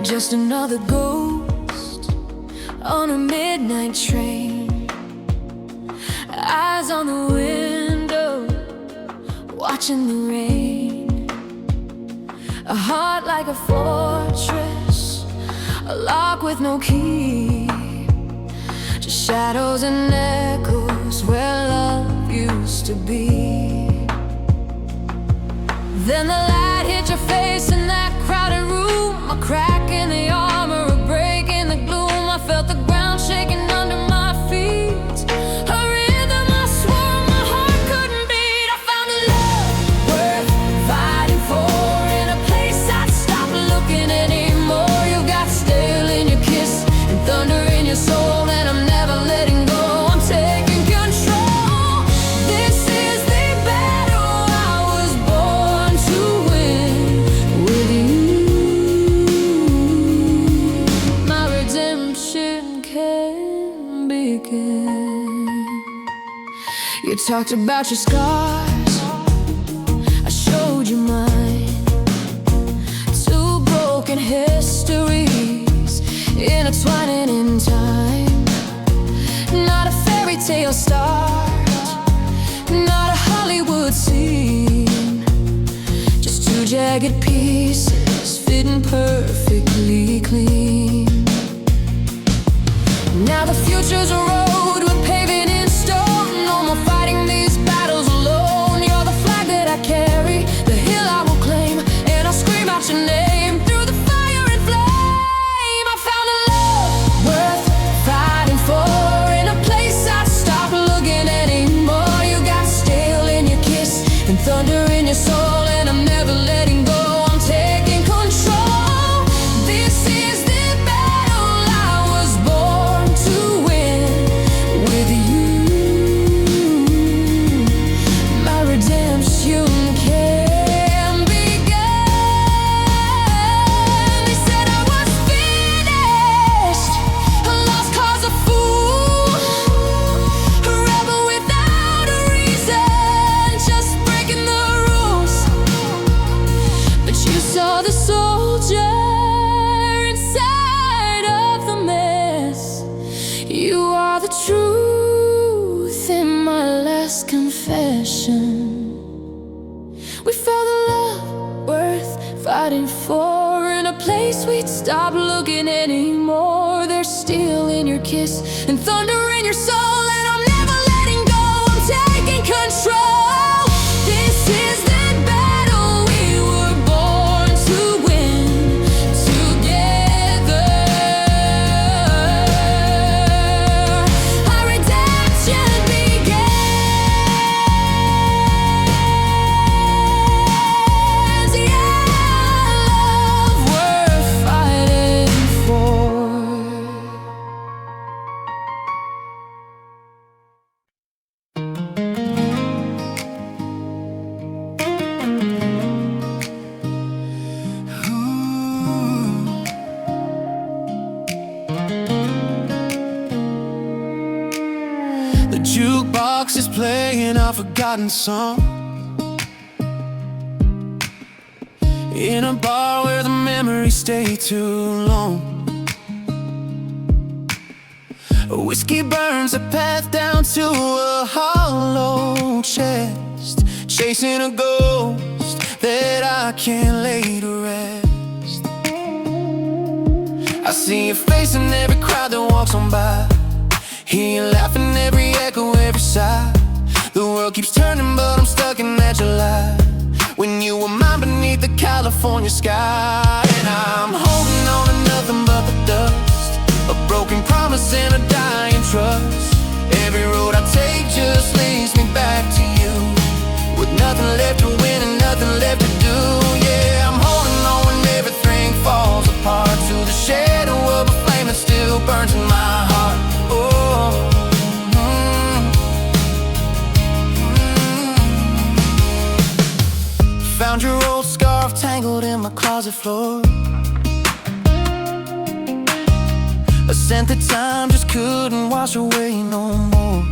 just another ghost on a midnight train. Eyes on the window, watching the rain. A heart like a fortress, a lock with no key. Just shadows and echoes where love used to be. Then the light hit your face in that crowded room. A crack in the armor, a break in the gloom. I felt the ground shaking under my feet. A rhythm I swore my heart couldn't beat. I found a love worth fighting for, in a place I'd stop looking anymore. You got steel in your kiss and thunder in your soul, and I'm never letting go. I'm taking control. This is the battle I was born to win. With you, my redemption can begin. You talked about your scars, I showed you mine. Two broken histories intertwining in time. Not a fairy tale start, not a Hollywood scene. Just two jagged pieces fitting perfectly clean. Now the future's a road we're paving in stone. No more fighting these battles alone. You're the flag that I carry, the hill I will claim, and I'll scream out your name through the fire and flame. I found a love worth fighting for, in a place I'd stop looking anymore. You got steel in your kiss and thunder in your soul, and I'm never letting go. I'm taking control. This is the battle I was born to win. With you, my redemption can begin. They said I was finished, a lost cause, a fool, a rebel without a reason, just breaking the rules. But you saw the soldier inside of the mess. You are the truth in my last confession. We found the love worth fighting for, in a place we'd stop looking anymore. There's steel in your kiss and thunder in your soul, and I'm never letting go. I'm taking control. This is the battle we were born to win together. Our redemption begins. Yeah, love worth fighting for. The jukebox is playing a forgotten song in a bar where the memories stay too long. A whiskey burns a path down to a hollow chest, chasing a ghost that I can't lay to rest. I see your face in every crowd that walks on by, hear you laughing, every echo, every sigh. The world keeps turning, but I'm stuck in that July, when you were mine beneath the California sky. And I'm holding on to nothing but the dust, a broken promise and a dying trust. Every road I take just leads me back to you, with nothing left to win and nothing left to do. Yeah, I'm holding on when everything falls apart, to the shadow of a flame that still burns in my heart. Oh, found your old scarf tangled in my closet floor, a scent that time just couldn't wash away no more.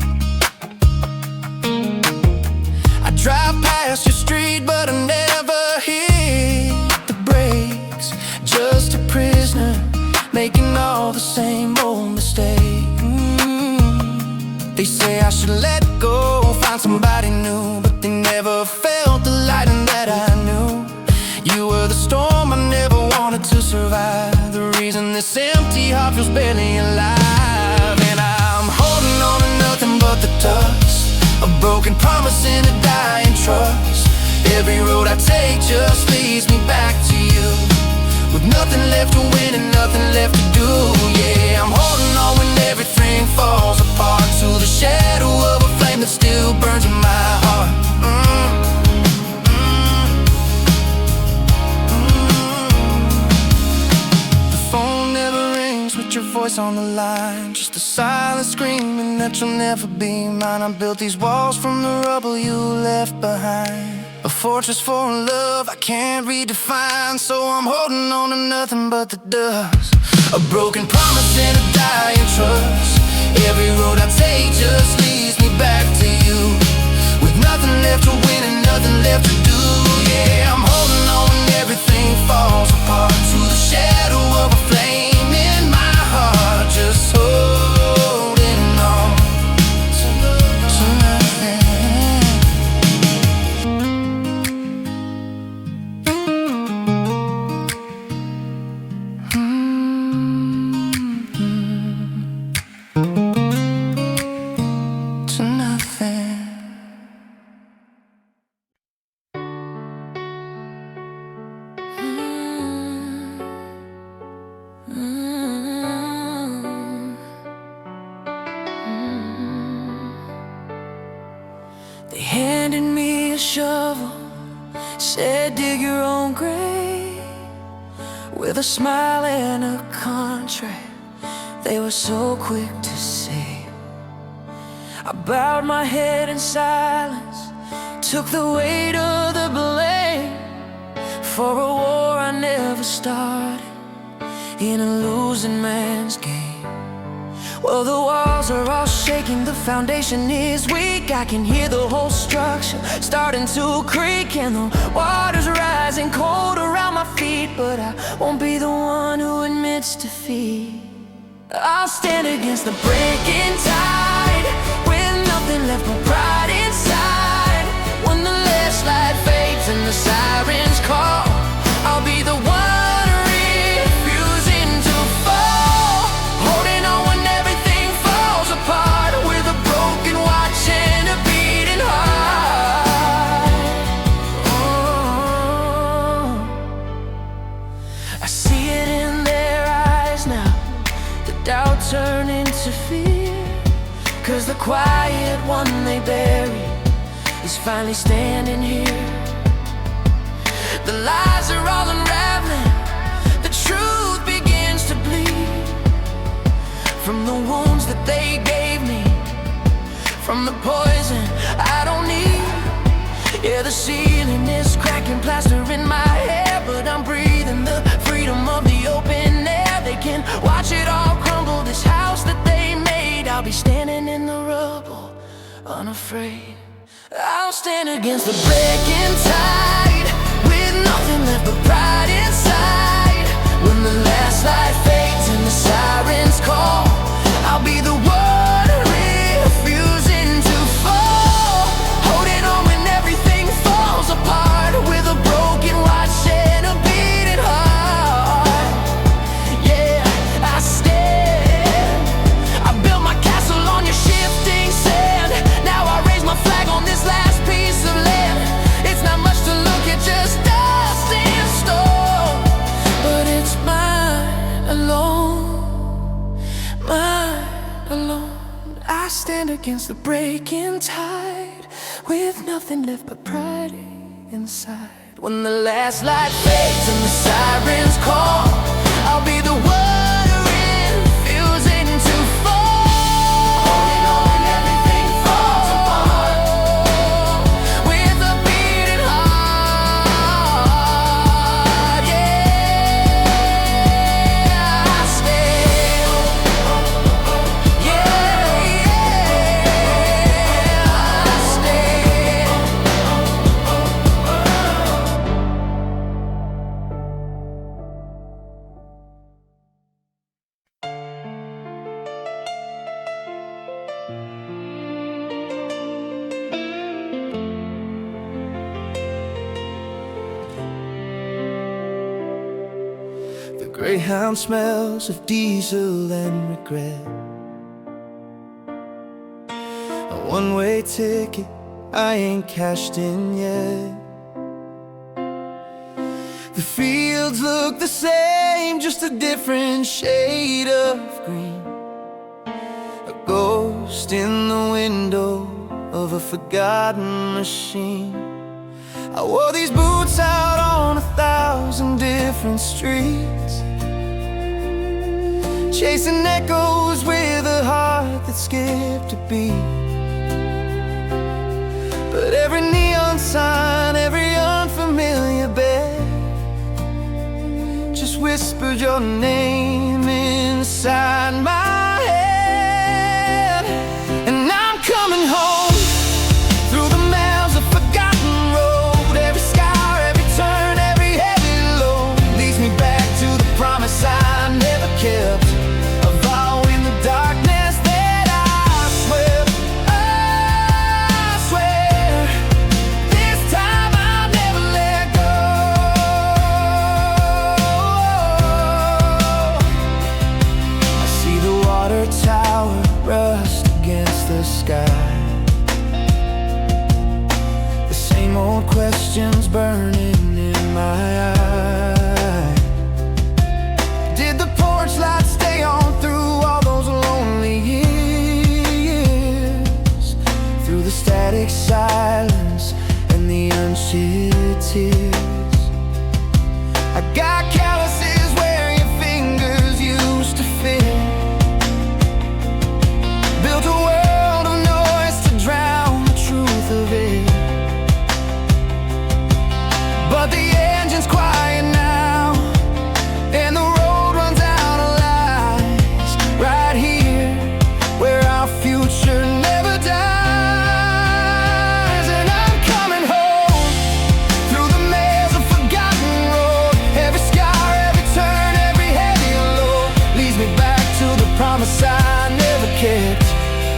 I drive past your street, but I never hit the brakes, just a prisoner making all the same old mistakes. They say I should let go, find somebody new, but they never felt the lightning that I knew. You were the storm I never wanted to survive, the reason this empty heart feels barely alive. And I'm holding on to nothing but the dust, a broken promise and a dying trust. Every road I take just leads me back to you, with nothing left to win and nothing left to do. Yeah, I'm holding on when everything falls apart, to the shadow of a flame that still burns in my heart. The phone never rings with your voice on the line, just a silent screaming that you'll never be mine. I built these walls from the rubble you left behind, a fortress for a love I can't redefine. So I'm holding on to nothing but the dust, a broken promise and a dying trust. Every road I take just leads me back to you, with nothing left to win and nothing left to do. Yeah, I'm holding on when everything falls apart, to the shadow of a flame in my heart. Just holding on to nothing. To nothing. They handed me a shovel, said dig your own grave, with a smile and a contract they were so quick to say. I bowed my head in silence, took the weight of the blame for a war I never started, in a losing man's game. Well, the walls are all shaking, the foundation is weak. I can hear the whole structure starting to creak, and the water's rising cold around my feet. But I won't be the one who admits defeat. I'll stand against the breaking tide, with nothing left but pride inside. When the last light fades and the sirens call, I'll be the one refusing to fall, holding on when everything falls apart, with a broken watch and a beating heart. Oh, I see it in their eyes now, the doubt turn into fear, 'cause the quiet one they buried is finally standing here. The lies are all unraveling, the truth begins to bleed, from the wounds that they gave me, from the poison I don't need. Yeah, the ceiling is cracking, plaster in my hair, but I'm breathing the freedom of the open air. They can watch it all crumble, this house that they made. I'll be standing in the rubble, unafraid. I'll stand against the breaking tide, with nothing left but pride inside. When the last light fades and the sirens call, I'll be the one refusing to fall, holding on when everything falls apart, with a broken watch and a beating heart. Yeah, I stand. I built my castle on your shifting sand. Now I raise my flag on this last piece of land. It's not much to look at, just dust and stone, but it's mine alone, mine alone. I stand against the breaking tide, with nothing left but pride inside. When the last light fades and the sirens call, I'll be the one refusing to fall, holding on when everything falls apart, with a beating heart. Yeah, I stand. Yeah, I stand. The Greyhound smells of diesel and regret. A one-way ticket I ain't cashed in yet. The fields look the same, just a different shade of green. A ghost in the window of a forgotten machine. I wore these boots out on 1,000 different streets, chasing echoes with a heart that skipped a beat. But every neon sign, every unfamiliar bed just whispered your name inside my head. And I'm coming home through the miles of forgotten road. Every scar, every turn, every heavy load leads me back to the promise I never kept. A vow in the darkness that I swear, this time I'll never let go. I see the water tower rust against the sky. The same old questions burning in my eyes. Did the porch light stay on through all those lonely years? Through the static silence and the unshed tears. I got calluses where your fingers used to fit. Built a world of noise to drown the truth of it. But the engine's quiet now, and the road runs out of lies. Right here, where our future never dies. And I'm coming home through the maze of forgotten road. Every scar, every turn, every heavy load leads me back to the promise I never kept.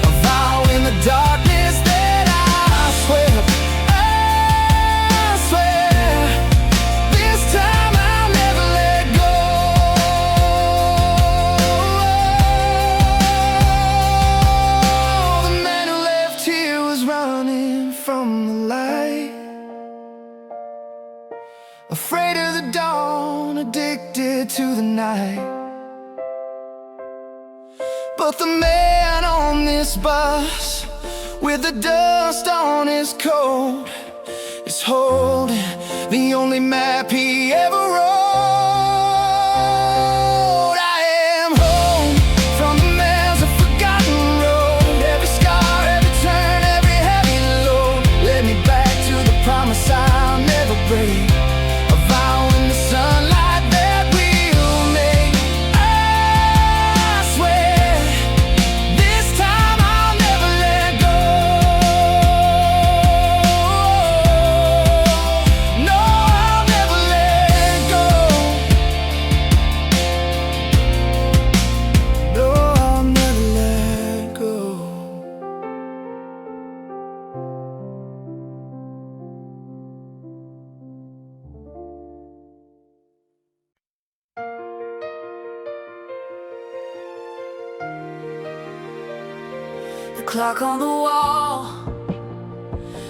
A vow in the darkness that I swear, this time I'll never let go. The man who left here was running from the light, afraid of the dawn, addicted to the night. But the man on this bus, with the dust on his coat, is holding the only map he ever wrote. I am home from the miles of forgotten road. Every scar, every turn, every heavy load led me back to the promise I'll never break. A vow in the sunlight that we'll make. I swear, this time I'll never let go. No, I'll never let go. No, I'll never let go. The clock on the wall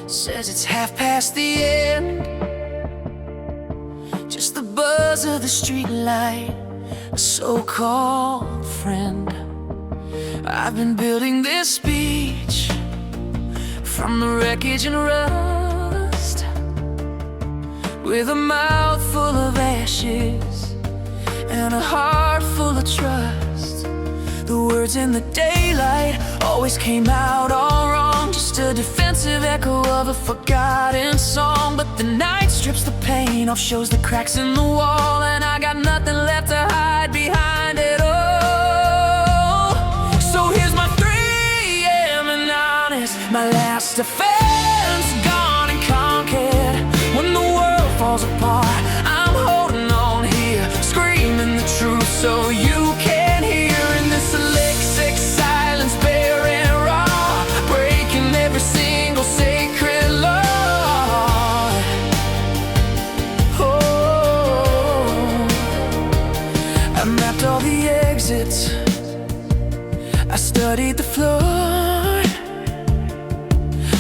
says it's 1:30. Just the buzz of the street light, a so-called friend. I've been building this speech from the wreckage and rust, with a mouth full of ashes and a heart full of trust. The words in the daylight always came out all wrong, just a defensive echo of a forgotten song. But the night strips the paint off, shows the cracks in the wall, and I got nothing left to hide behind it all. So here's my 3 a.m. and honest, my last defense gone and conquered. When the world falls apart, I'm holding on here, screaming the truth so you can hear. In this electric silence, bare and raw, breaking every single sacred law. Oh, mapped all the exits, I studied the floor,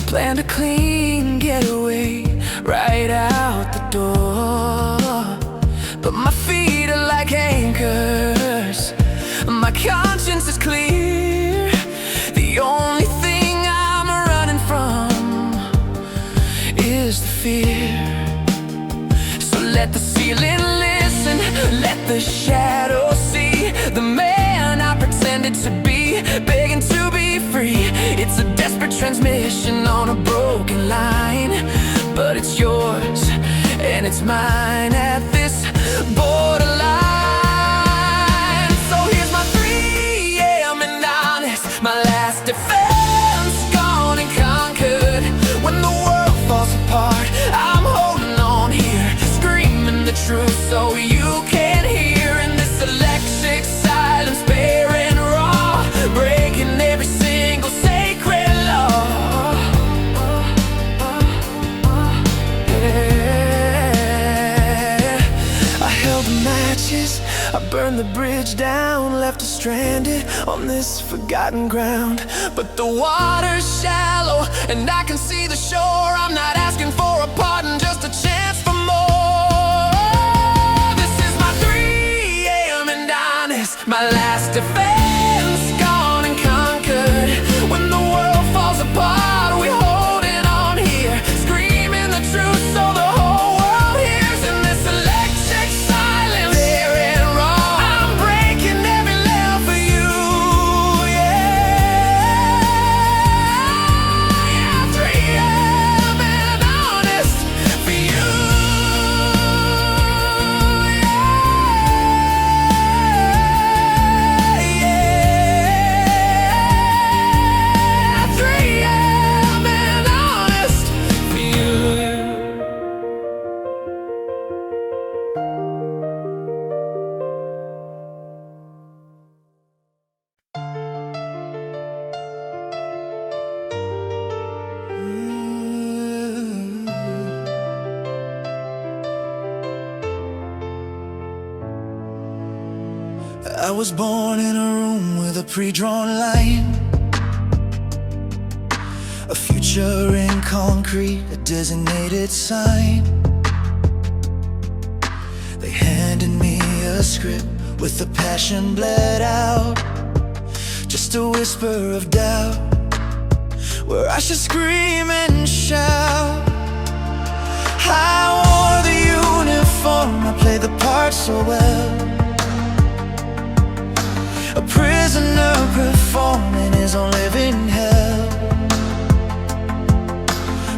planned a clean getaway right out the door. But my feet are like anchors, my conscience is clear. The only thing I'm running from is the fear. So let the ceiling listen, let the shadows see the man I pretended to be, begging to be free. It's a desperate transmission on a broken line, but it's yours and it's mine at this borderline. So here's my 3 a.m. and honest, my last defense gone and conquered. When the world falls apart, I'm holding on here, screaming the truth so you can hear. In this electric silence, bare and raw, breaking every single sacred law. Yeah. I held the matches, I burned the bridge down, left us stranded on this forgotten ground. But the water's shallow and I can see the shore. I'm not asking for a pardon, just a chance for more. This is my 3 a.m. and honest, my last defense gone and conquered. When the world falls apart, we're holding on here, screaming the truth so the whole world hears. In this electric silence, bare and raw, I'm breaking every law for you. Yeah, 3 a.m. and honest for you. Yeah, 3 a.m. and honest for you. I was born in a room with a pre-drawn line, a future in concrete, a designated sign. They handed me a script with the passion bled out, just a whisper of doubt, where I should scream and shout. I wore the uniform, I played the part so well, a prisoner performing his own living hell.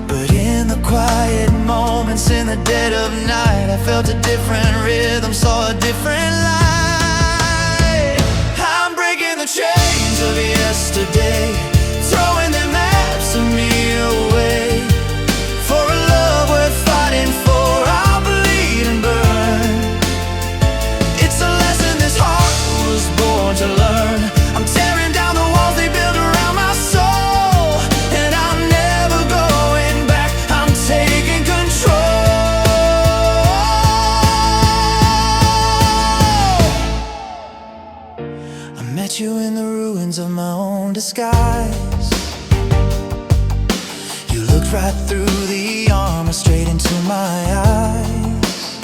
But in the quiet moments, in the dead of night, I felt a different rhythm, saw a different light. I'm breaking the chains of yesterday, throwing them maps of me away. For a love worth fighting for, I'll bleed and burn. It's a lesson this heart was born to learn. I'm tearing down the walls they built around my soul, and I'm never going back, I'm taking control. I met you in the ruins of my own disguise. You looked right through the armor, straight into my eyes.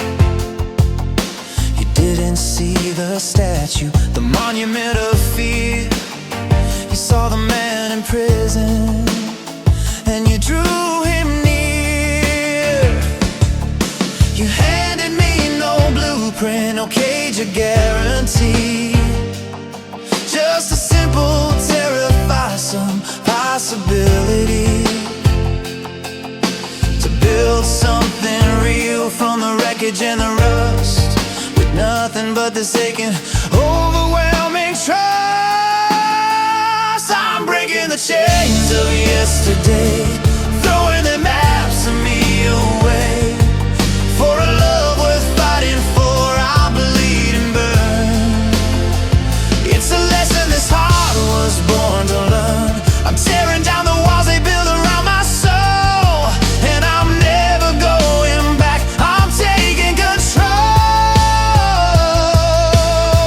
You didn't see the statue, the monument of fear. You saw the man in prison, and you drew him near. You handed me no blueprint, no cage or guarantee, just a simple, terrified possibility to build something real from the wreckage and the rust, with nothing but this aching, overwhelming trust. I'm breaking the chains of yesterday, throwing the maps of me away. For a love worth fighting for, I'll bleed and burn. It's a lesson this heart was born to learn. I'm tearing down the walls they built around my soul, and I'm never going back, I'm taking control.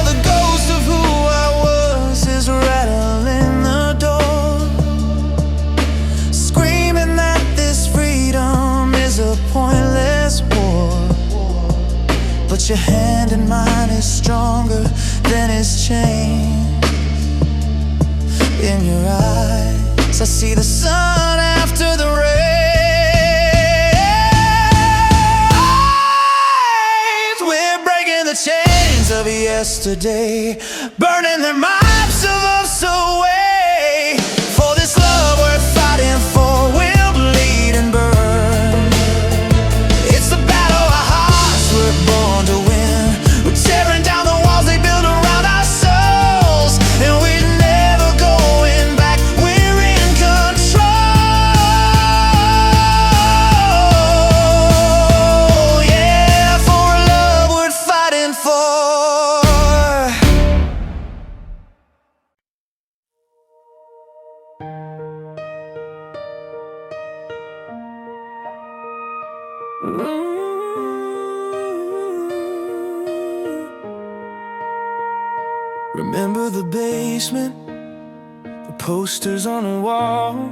The this change in your eyes. I see the sun after the rain. We're breaking the chains of yesterday, burning their maps of us away. For this love we're fighting for will bleed and burn. It's the battle our hearts were born to win. We're tearing down the walls they build around our souls, and we're never going back. We're in control. Yeah, for a love worth fighting for. Remember the basement, the posters on the wall,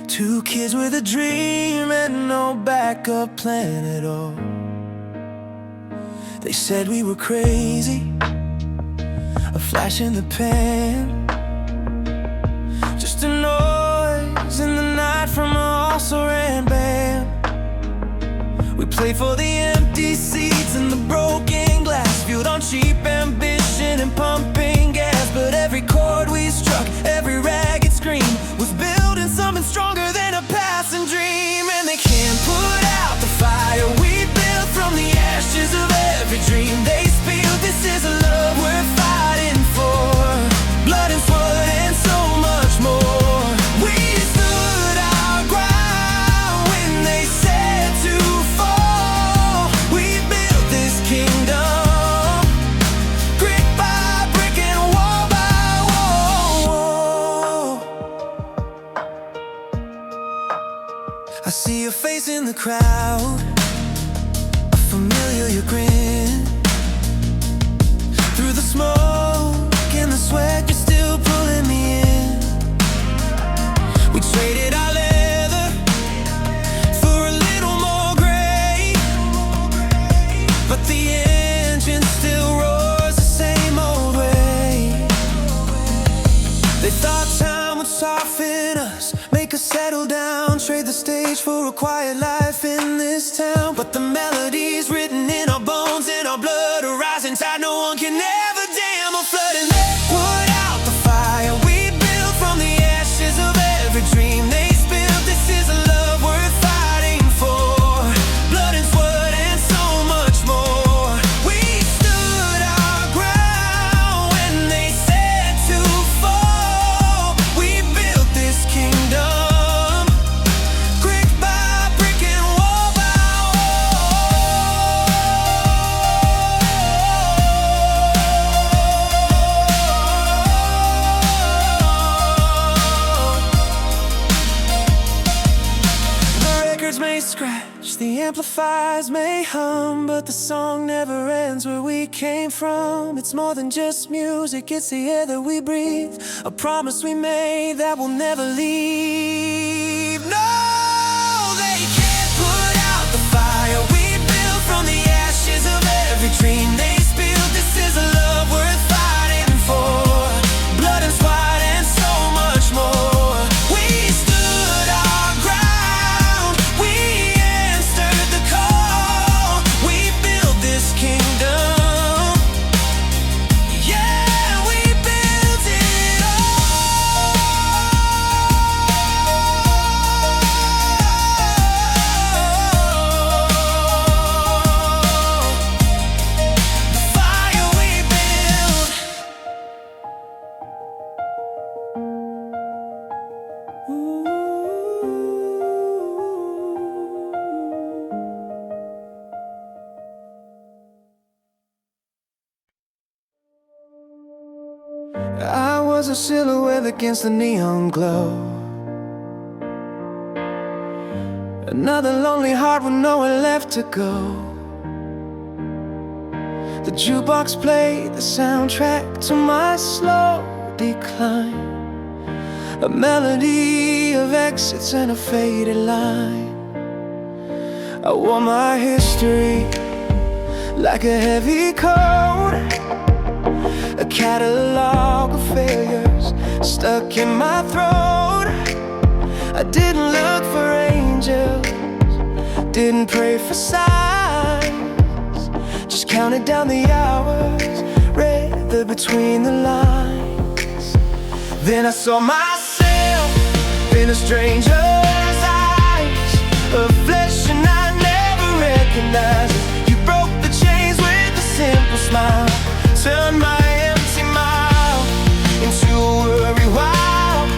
two kids with a dream and no backup plan at all. They said we were crazy, a flash in the pan, just a noise in the night from an also-ran band. We played for the empty seats and the broken glass, fueled on cheap ambition and pumping gas. But every chord we struck, every ragged scream, was building something stronger than a passing dream. And they can't put out the fire we built from the ashes of every dream they spilled. This is a love we're fighting for, blood and sweat and so much more. We stood our ground when they said to fall. We built this kingdom, brick by brick and wall by wall. I see your face in the crowd, a familiar grin. Through the smoke and the sweat, you're still pulling me in. We traded our leather for a little more gray, but the engine still roars the same old way. They thought time would soften us, make us settle down, trade the stage for a quiet life in this town. But the melody's written in our bones, in our blood, a rising tide no one can ever dam or flood. And they put out the fire we built from the ashes of every dream they spilled. This is a love worth fighting for, blood and sweat and so much more. We stood our ground when they said to fall. We built this kingdom, brick by brick and wall by wall. The records may scratch, the amplifiers may hum, but the song never ends where we came from. It's more than just music, it's the air that we breathe, a promise we made that will never leave. No, they can't put out the fire we built from the ashes of every dream they spilled. This is a love worth fighting for, blood and sweat and so much more. We stood our ground, we answered the call. We built this kingdom, yeah, we built it all. The fire we built. I was a silhouette against the neon glow, another lonely heart with nowhere left to go. The jukebox played the soundtrack to my slow decline, a melody of exits and a faded line. I wore my history like a heavy coat, catalog of failures stuck in my throat. I didn't look for angels, didn't pray for signs, just counted down the hours, read the between the lines. Then I saw myself in a stranger's eyes, a flesh and I never recognized. You broke the chains with a simple smile, turned my empty mouth into a worry wild.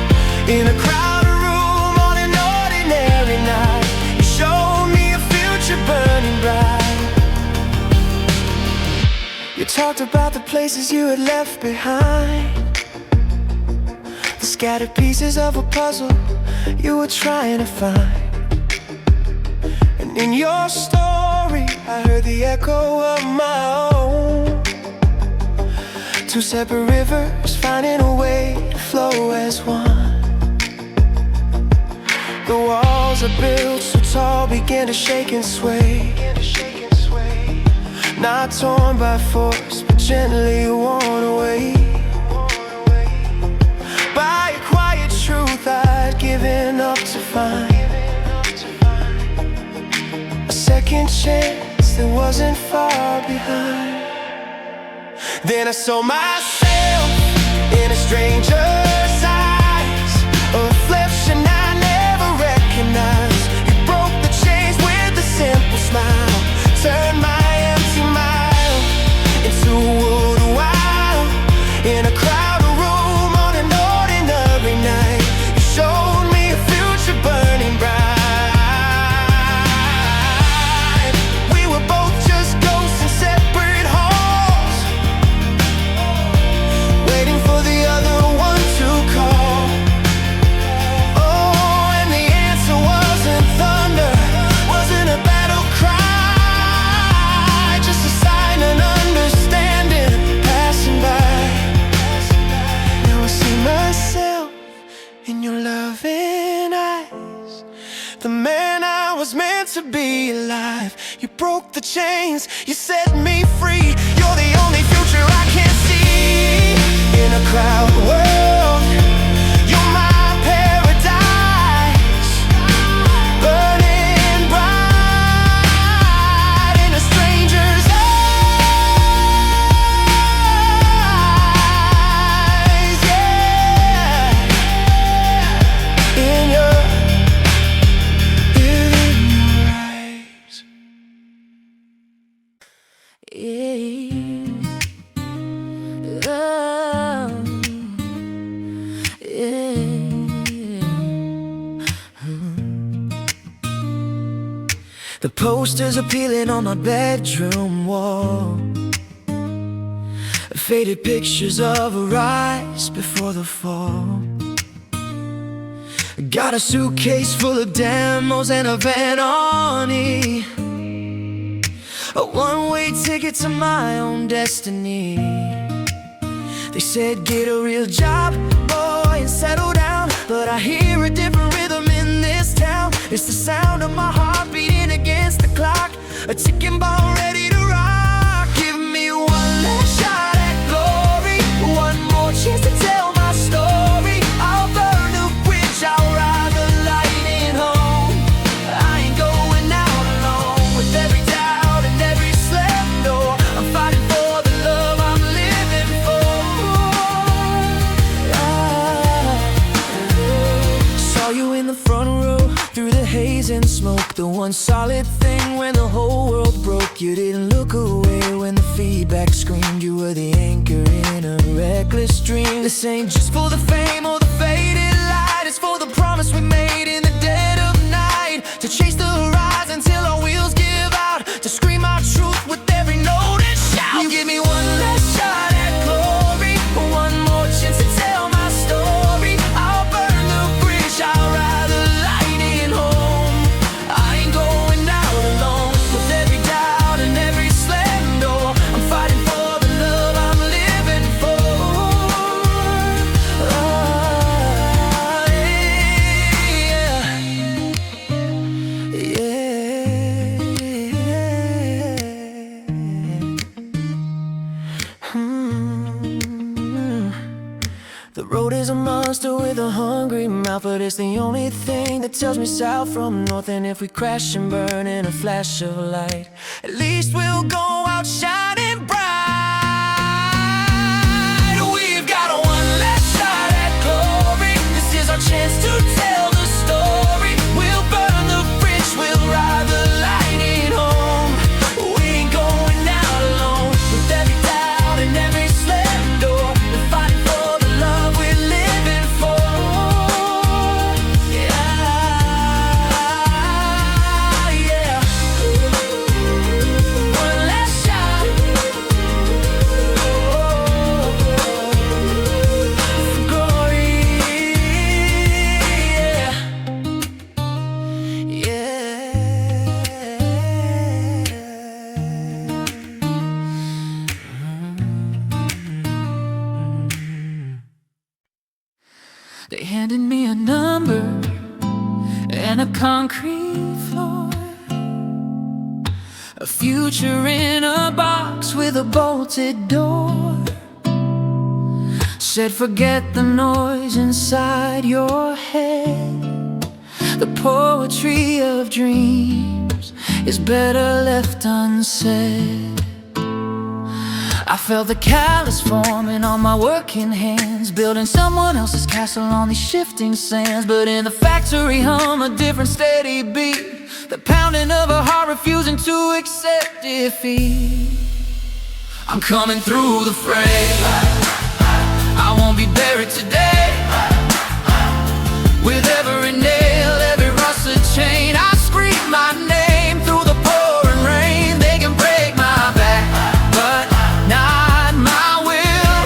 In a crowded room on an ordinary night, you showed me a future burning bright. You talked about the places you had left behind, the scattered pieces of a puzzle you were trying to find. And in your story I heard the echo of my own, two separate rivers finding a way to flow as one. The walls I built so tall began to shake and sway, not torn by force, but gently worn away by a quiet truth I'd given up to find, a second chance that wasn't far behind. Then I saw myself in a stranger's eyes, a flesh and I never recognized. You broke the chains with a simple smile, turned my empty mile into a world wild. In a crowded room on an ordinary night, you showed me a future burning bright. We were both just ghosts in separate halls, waiting for the other one to call. Oh, and the answer wasn't thunder, wasn't a battle cry, just a sign and understanding passing by. Now I see myself in your loving eyes, the man I was meant to be alive. You broke the chains, you set me free. You're the only future I can see. In a crowded world, you're my paradise, burning bright in a stranger's eyes. Yeah, in your eyes. The posters are peeling on my bedroom wall, faded pictures of a rise before the fall. Got a suitcase full of demos and a van on E, a one-way ticket to my own destiny. They said get a real job, boy, and settle down, but I hear a different rhythm in this town. It's the sound of my heart beating against the clock, a ticking bomb ready to rock. Give me one last shot at glory, one more chance to tell my story. I'll burn the bridge, I'll ride the lightning home. I ain't going out alone, with every doubt and every slam door. I'm fighting for the love I'm living for. Saw you in the front row through the haze and smoke, the one solid thing when the whole world broke. You didn't look away when the feedback screamed. You were the anchor in a reckless dream. This ain't just for the fame or the faded light, it's for the promise we made in the dead of night, to chase the horizon till our wheels give out, to scream our truth with every note and shout. You give me one last shot at glory, one more chance to tell my story. I'll burn the bridge, I'll ride the lightning home. I ain't going out alone, with every doubt and every slam door. I'm fighting for the love I'm living for. Oh, yeah. The road is a monster with a hungry mouth, but it's the only thing that tells me south from north. And if we crash and burn in a flash of light, at least we'll go out shining bright. We've got one last shot at glory. This is our chance to tell the story. We'll burn the bridge, we'll ride the lightning home. We ain't going out alone. With every doubt and every slammed door, we're fighting for the love we're living for. Yeah, yeah. One last shot for glory. Yeah, yeah. They handed me a number and a concrete floor, a future in a box with a bolted door. Said forget the noise inside your head. The poetry of dreams is better left unsaid. I felt the callous forming on my working hands, building someone else's castle on these shifting sands. But in the factory hum, a different steady beat, the pounding of a heart refusing to accept defeat. I'm coming through the fray. I won't be buried today. With every nail, every rusted chain, I scream my name through the pouring rain. They can break my back, but not my will.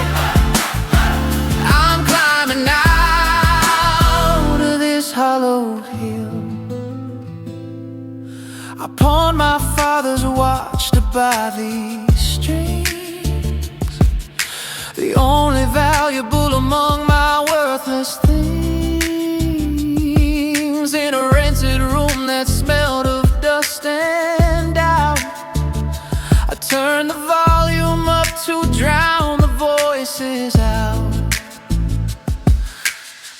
I'm climbing out of this hollow hill. I pawned my father's watch to buy these strings, the only valuable among my worthless things. In a rented room that smelled of dust and doubt, I turned the volume up to drown the voices out.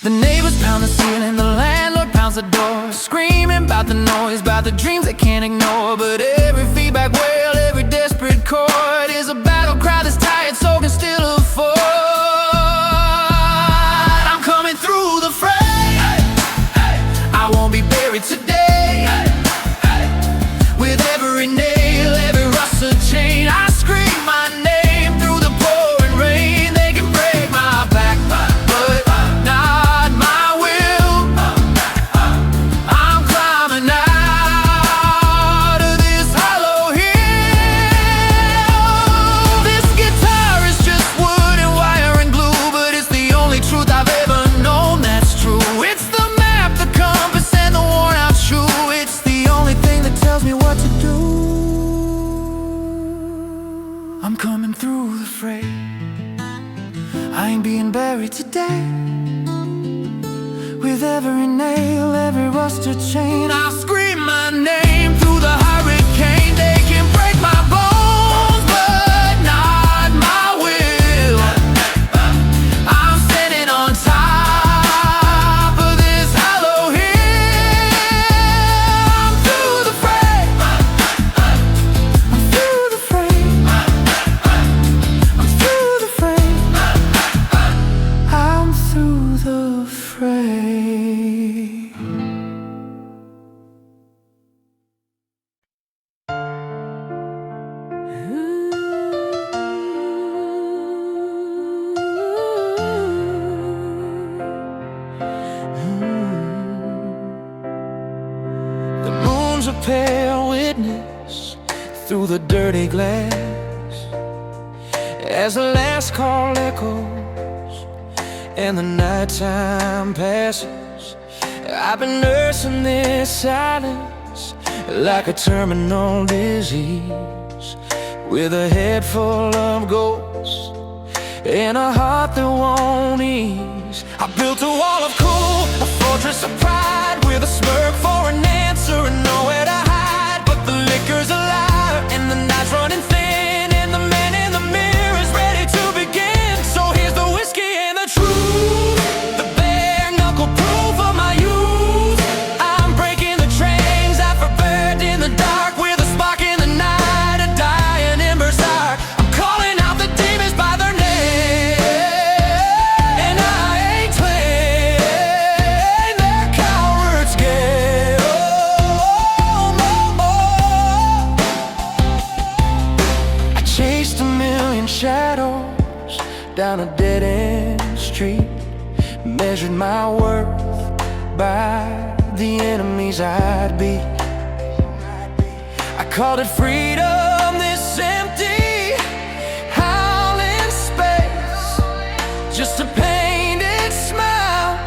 The neighbors pound the ceiling, the landlord pounds the door, screaming about the noise, about the dreams they can't ignore. But every feedback wail, every desperate chord is a battle cry this tired soul can still afford. I'm coming through the fray. I won't be buried today. With every nail, every rusted chain, I scream my name through the pouring rain. They can break my back, but not my will. I'm climbing out of this hollow hill. This guitar is just wood and wire and glue, but it's the only truth I've ever known that's true. It's the map, the compass, and the worn out shoe. It's the only thing that tells me what to do. I'm coming through the fray. I ain't being buried today. With every nail, every rusted chain, I'll scream my name through the hurricane. They can break my bones, but not my will. I'm standing on top of this hollow hill. I'm through the fray. I'm through the fray. I'm through the fray. I'm through the fray. The moon's a pale witness through the dirty glass as the last call echoes and the nighttime passes. I've been nursing this silence like a terminal disease, with a head full of ghosts and a heart that won't ease. I built a wall of cool, a fortress of pride, with a smirk for an answer and nowhere to hide. But the liquor's a liar and the night's running thin, and the man in the mirror is ready to begin. So here's the whiskey and the truth. down a dead-end street, measured my worth by the enemies I'd beat. I called it freedom, this empty, howling space, just a painted smile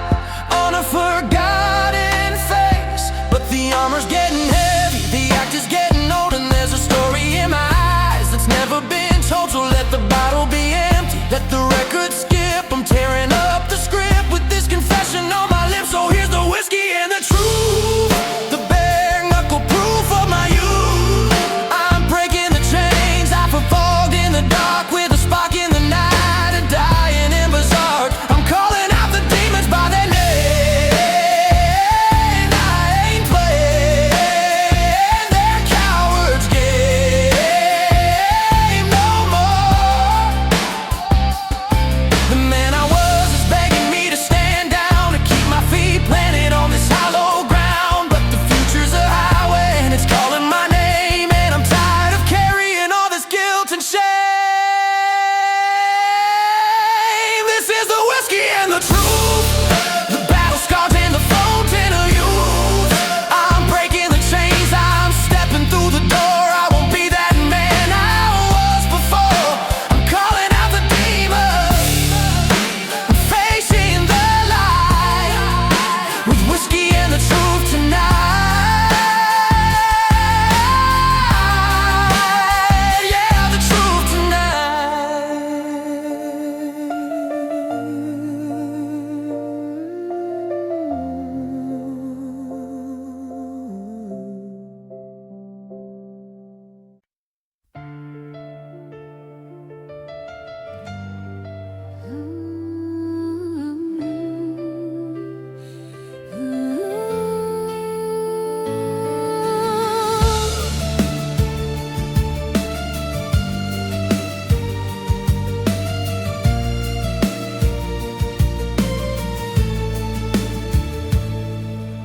on a forgotten face. But the armor's getting heavy, the act is getting old, and there's a story in my eyes that's never been told. So let the bottle be empty, let the record skip. I'm tearing up the script with this confession on my lips. So here's the whiskey and the truth, the bare knuckle proof of my youth. I'm breaking the chains I fogged in the dark, with a spark in the night, a dying ember's art. I'm calling out the demons by their name. I ain't playing their cowards game no more. The man I was is begging me to stand down, to keep my feet planted on this hollow ground. But the future's a highway and it's calling my name, and I'm tired of carrying all this guilt and shame. This is the whiskey and the truth, the battle scars and the fountain of youth. I'm breaking the chains, I'm stepping through the door. I won't be that man I was before. I'm calling out the demons, I'm facing the light, with whiskey and the truth tonight. Yeah, the truth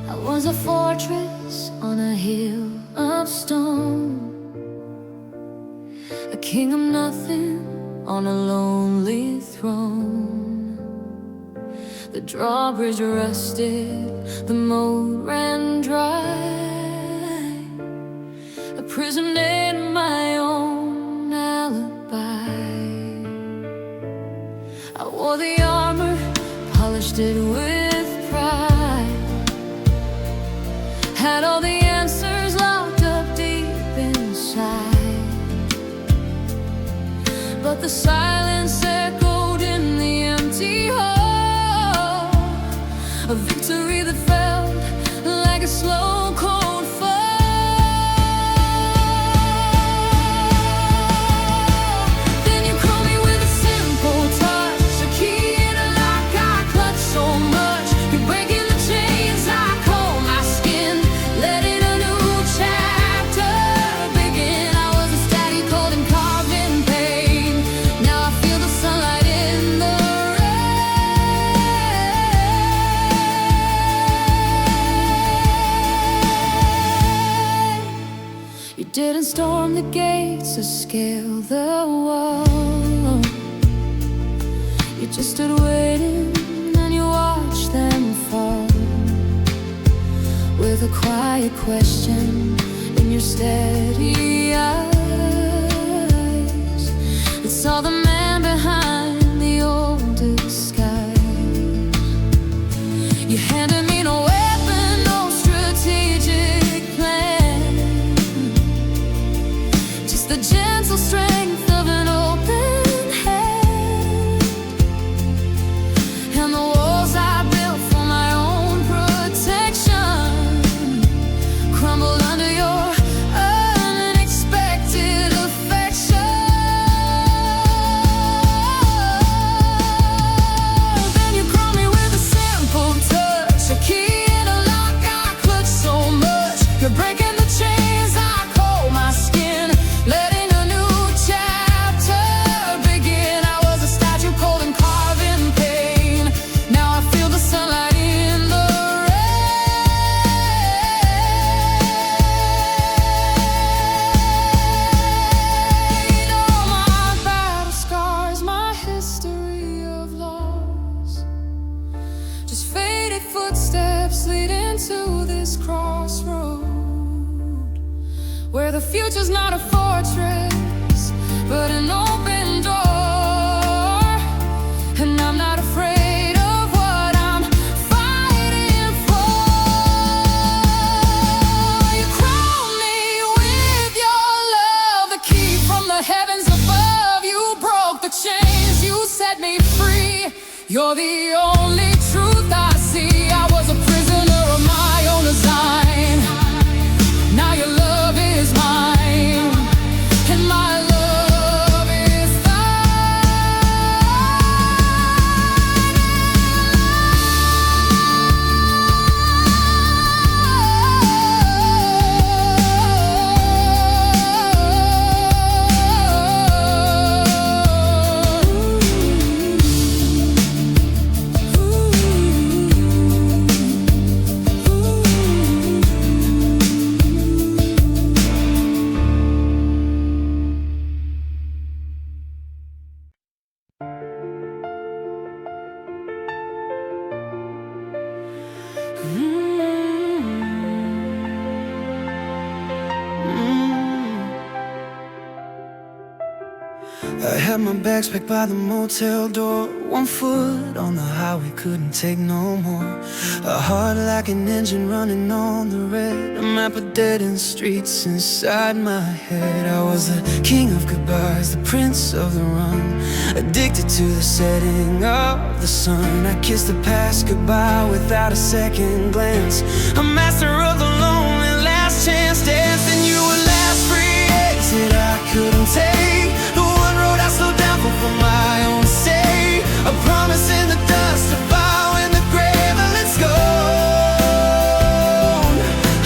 I was a fortress on a hill of stone, a king of nothing on a lonely throne. The drawbridge rusted, the moat ran dry, a prison in my own alibi. I wore the armor, polished it with pride, had all the answers locked up deep inside. But the silence echoed in the empty hall, a victory that felt like a slow cold fall. Then you called me with a simple touch, a key in a lock I clutched so much. You're breaking the chains I call my skin, letting a new chapter begin. I was a static cold and carved in pain. Now I feel the sunlight in the rain. You didn't storm the gates or scale the wall, you just stood waiting and you watched them fall, with a quiet question in your steady eyes that saw the man behind the old disguise. You handed me no weapon, no strategic plan, just the gentle strength of an open hand. And the walls I built for my own protection crumbled under your unexpected affection. steps leading to this crossroad, where the future's not a fortress, but an open door. And I'm not afraid of what I'm fighting for. You crown me with your love, the key from the heavens above. You broke the chains, you set me free. You're the only truth I see. I was a prisoner of my own design. Now your love is mine, and my love is I had my bags packed by the motel door. 1 foot on the highway, couldn't take no more. A heart like an engine running on the red. A map of dead-end streets inside my head. I was the king of goodbyes, the prince of the run, addicted to the setting of the sun. I kissed the past goodbye without a second glance, a master of the lonely last chance dance. And you were last free exit I couldn't take, the one road I slowed down for my own sake. A promise in the dust, a vow in the grave, and let's go.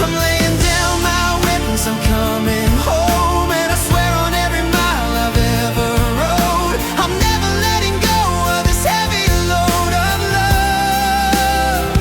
I'm laying down my weapons, I'm coming home, and I swear on every mile I've ever rode, I'm never letting go of this heavy load of love.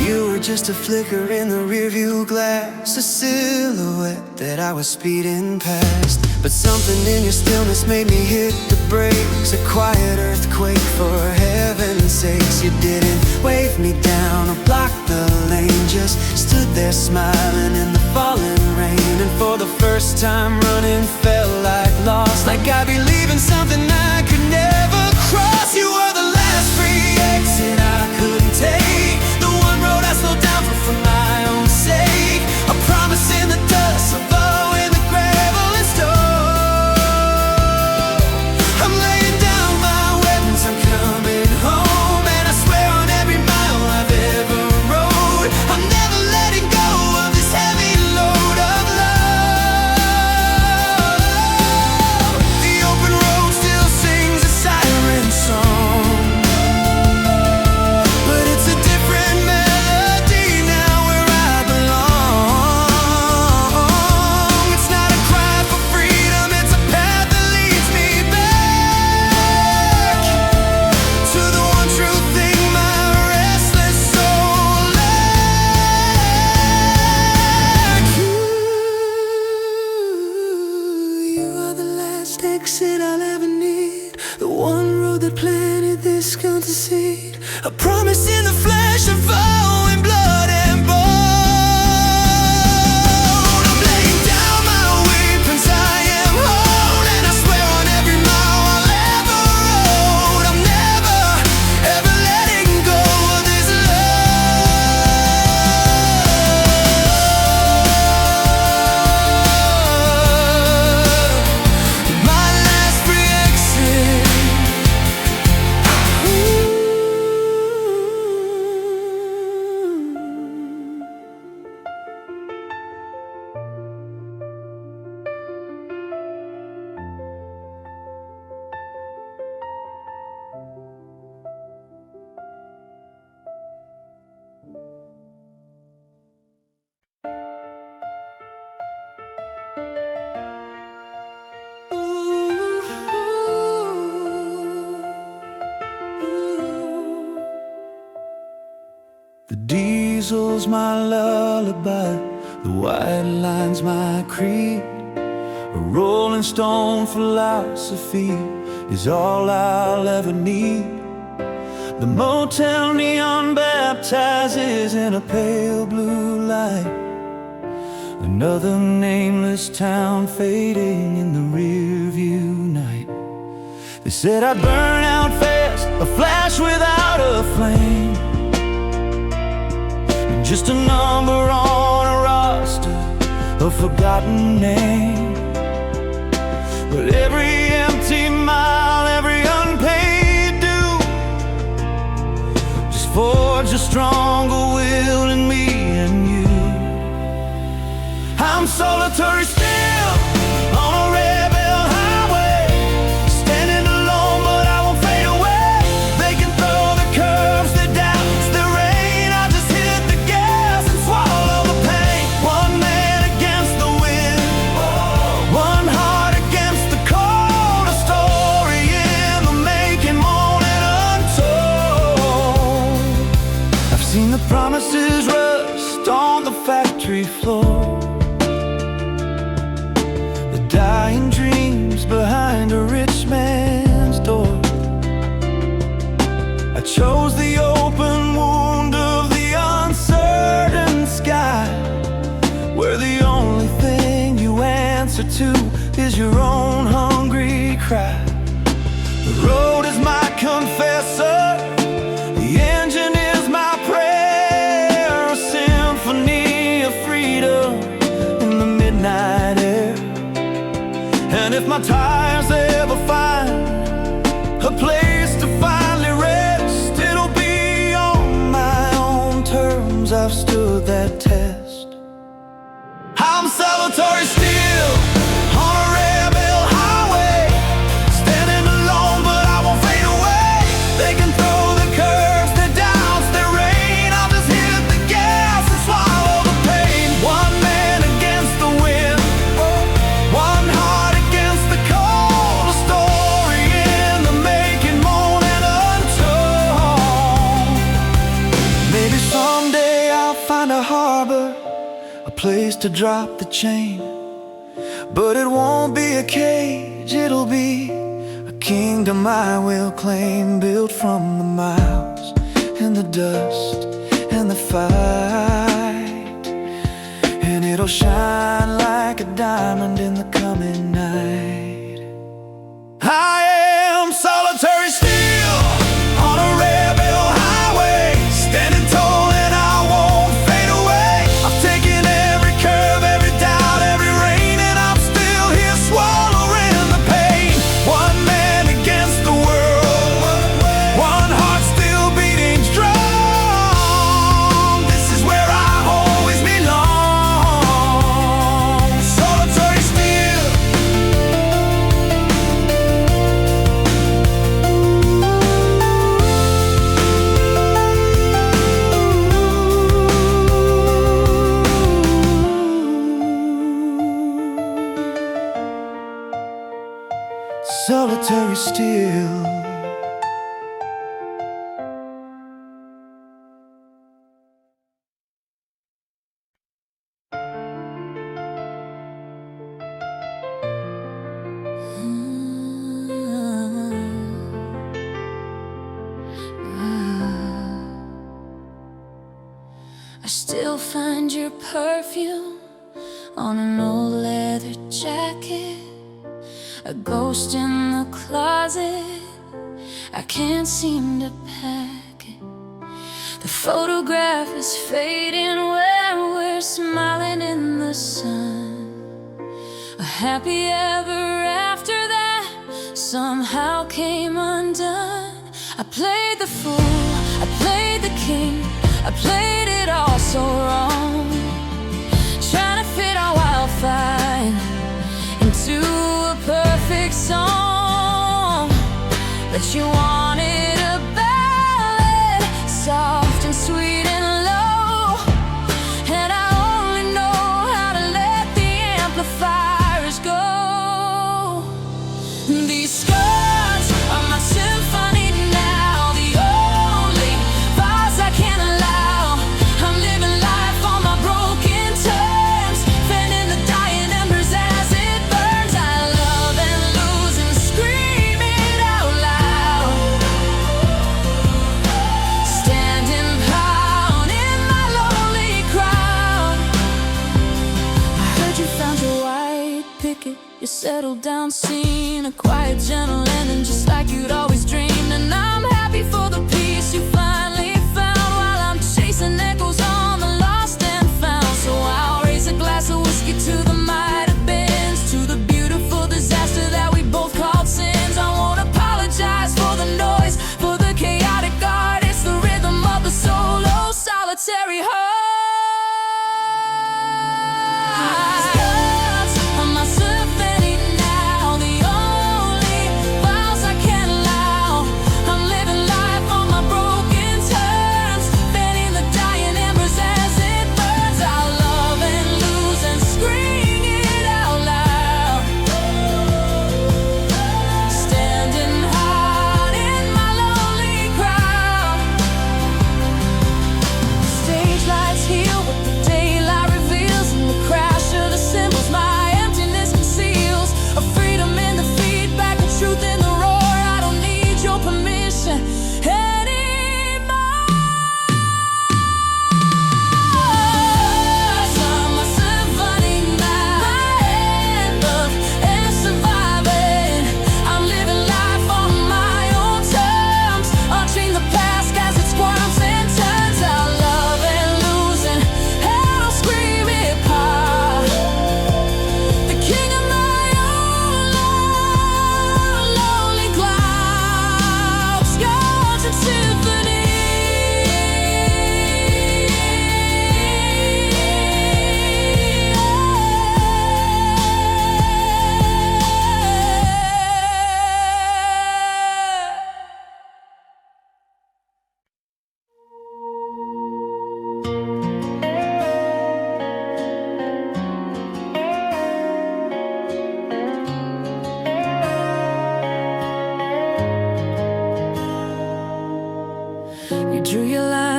You were just a flicker in the rearview glass, a silhouette that I was speeding past. But something in your stillness made me hit the brakes, a quiet earthquake for heaven's sakes. You didn't wave me down or block the lane, just stood there smiling in the falling rain. And for the first time running felt like loss, like I believe in something I could never cross. You were the last free exit I couldn't take, the one road I slowed down for my own sake. A promise in the dust, a vow in the grave, oh let's go. I'm laying down my weapons, I'm coming home, and I swear on every mile I've ever rode, I'm never letting go of this heavy load of love. The open road still sings a siren song, but it's a different melody now where I belong. It's not a cry for freedom, it's a path that leads me back to the one true thing my restless soul lacks. You are the last exit I'll ever need, the one road that planted this counter seed. A promise in the flesh, a vow in blood and bone. I'm laying down my weapons, I am whole, and I swear on every mile I'll ever rode, I'm never, ever letting go of this love. My last free exit. The diesel's my lullaby, the white line's my creed. A rolling stone philosophy is all I'll ever need. The motel neon baptizes in a pale blue light. Another nameless town fading in the rearview night. They said I'd burn out fast, a flash without a flame, and just a number on a roster, a forgotten name. But every empty mile, every unpaid due, just forged a stronger will in me and you. I'm solitary still on a rebel highway, standing alone but I won't fade away. They can throw the curves, the doubts, the rain, I just hit the gas and swallow the pain. One man against the wind, one heart against the cold, a story in the making, moaning untold. I've seen the promises rust on the factory floor, dying dreams behind a rich man's door. I chose the open wound of the uncertain sky, where the only thing you answer to is your own hungry cry. The road is my confessor, the engine is my prayer, a symphony of freedom in the midnight air. And if my tires ever find a place to finally rest, it'll be on my own terms. I've stood that test. I'm solitary still on a rebel highway, standing alone but I won't fade away. They can throw the curves, the doubts, the rain, I'll just hit the gas and swallow the pain. One man against the wind, one heart against the cold, a story in the making, moaning untold. Maybe someday I'll find a harbor, a place to drop the chain, but it won't be a cage, it'll be a kingdom I will claim, built from the miles and the dust and the fight. And it'll shine like a diamond in the coming night. I am solitary still on a rebel highway, standing tall and I won't fade away. I've taken every curve, every doubt, every rain, and I'm still here swallowing the pain. One man against the world, one heart still beating strong. This is where I always belong. Solitary still. Solitary still. I still find your perfume on an old leather jacket, a ghost in the closet, I can't seem to pack it. The photograph is fading when we're smiling in the sun, a happy ever after that somehow came undone. I played the fool, I played the king, I played it all so wrong, trying to fit our wildfire into a perfect song. But you wanted a ballad, soft and sweet and low, and I only know how to let the amplifiers go. These scars are my symphony now, the only voice I can't allow. I'm living life on my broken terms, fanning the dying embers as it burns. I love and lose and scream it out loud.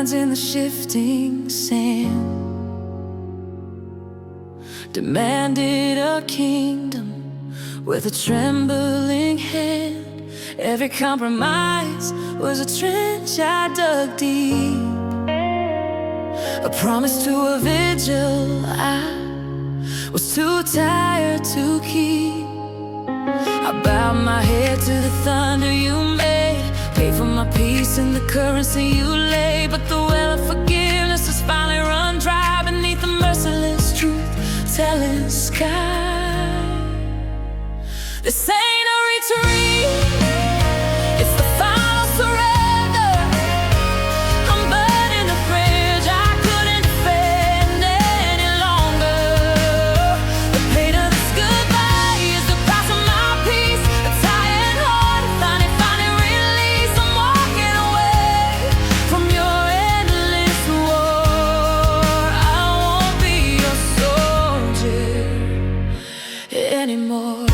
lines in the shifting sand, demanded a kingdom with a trembling hand. Every compromise was a trench I dug deep, a promise to a vigil I was too tired to keep. I bowed my head to the thunder you made, paid for my peace in the currency you laid. But the well of forgiveness has finally run dry beneath the merciless truth-telling sky. This ain't a retreat, it's the final surrender. I'm burning the bridge I couldn't defend any longer. The pain of this goodbye is the price of my peace, a tired heart, finding release. I'm walking away from your endless war. I won't be your soldier anymore.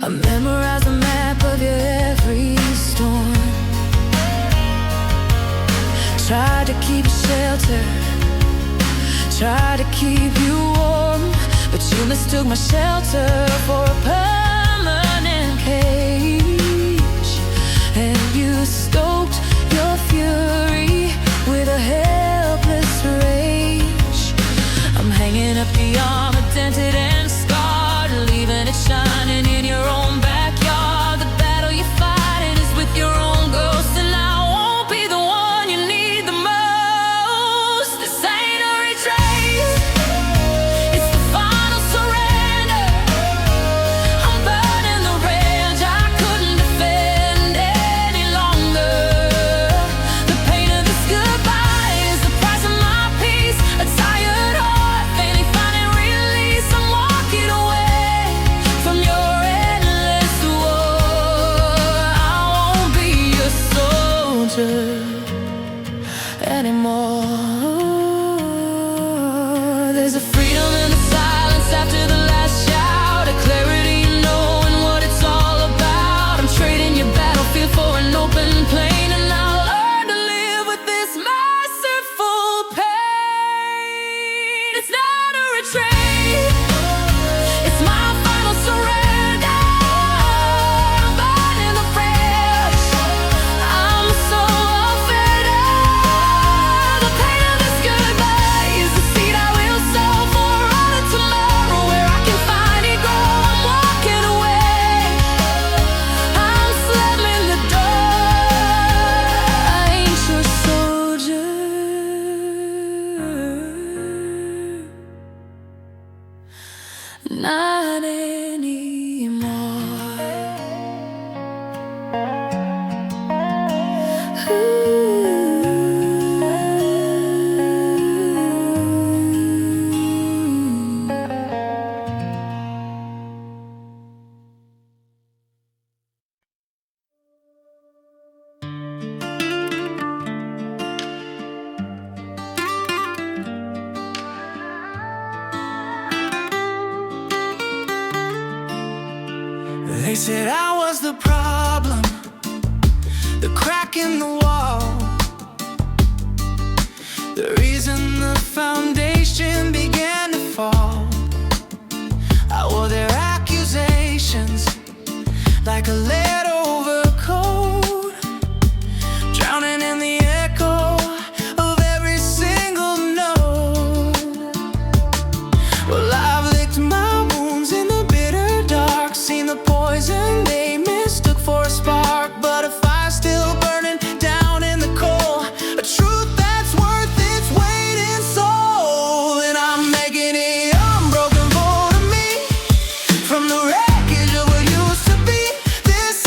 I memorize the map of your every storm, tried to keep you sheltered, tried to keep you warm, but you mistook my shelter for a permanent cage. And you stoked your fury with a helpless rage. I'm hanging up the armor, dented and scarred, leaving it shining in your own backyard. The battle you're fighting is with your own ghost, and I won't be the one you need the most. This ain't a retreat, it's the final surrender. I'm burning the bridge I couldn't defend any longer. The pain of this goodbye is the price of my peace, a tired heart, finding release. I'm walking away from your endless war. I won't be your soldier anymore. There's a freedom in the silence after the last shout, a clarity in knowing what it's all about. I'm trading your battlefield for an open plain, and I'll learn to live with this merciful pain. It's not a retreat, it's my final surrender. I'm burning the bridge, I'm so fed up. The pain of this goodbye is the seed I will sow for a tomorrow where I can find it grow. I'm walking away, I'm slamming the door. I ain't your soldier, not anymore. They said I was the problem, the crack in the wall, the reason the foundation began to fall. I wore their accusations like a lead overcoat, drowning in the echo of every single note. Well, I've licked my wounds in the bitter dark, seen the poison they mistook for a spark, but a fire still burning down in the coal, a truth that's worth its weight in soul. And I'm making it unbroken for me, from the wreckage of what used to be. This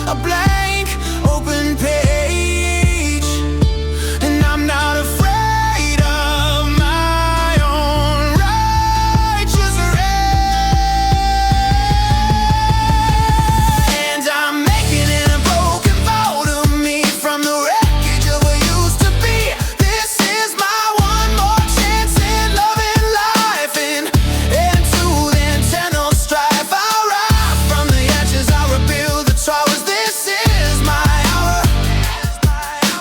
a blank, open page. And I'm not afraid of my own righteous rage. And I'm making it a broken vote of me from the wreckage of what used to be. This is my one more chance in love and life, and to the internal strife I'll rise from the ashes, I'll rebuild the towers. This is my hour,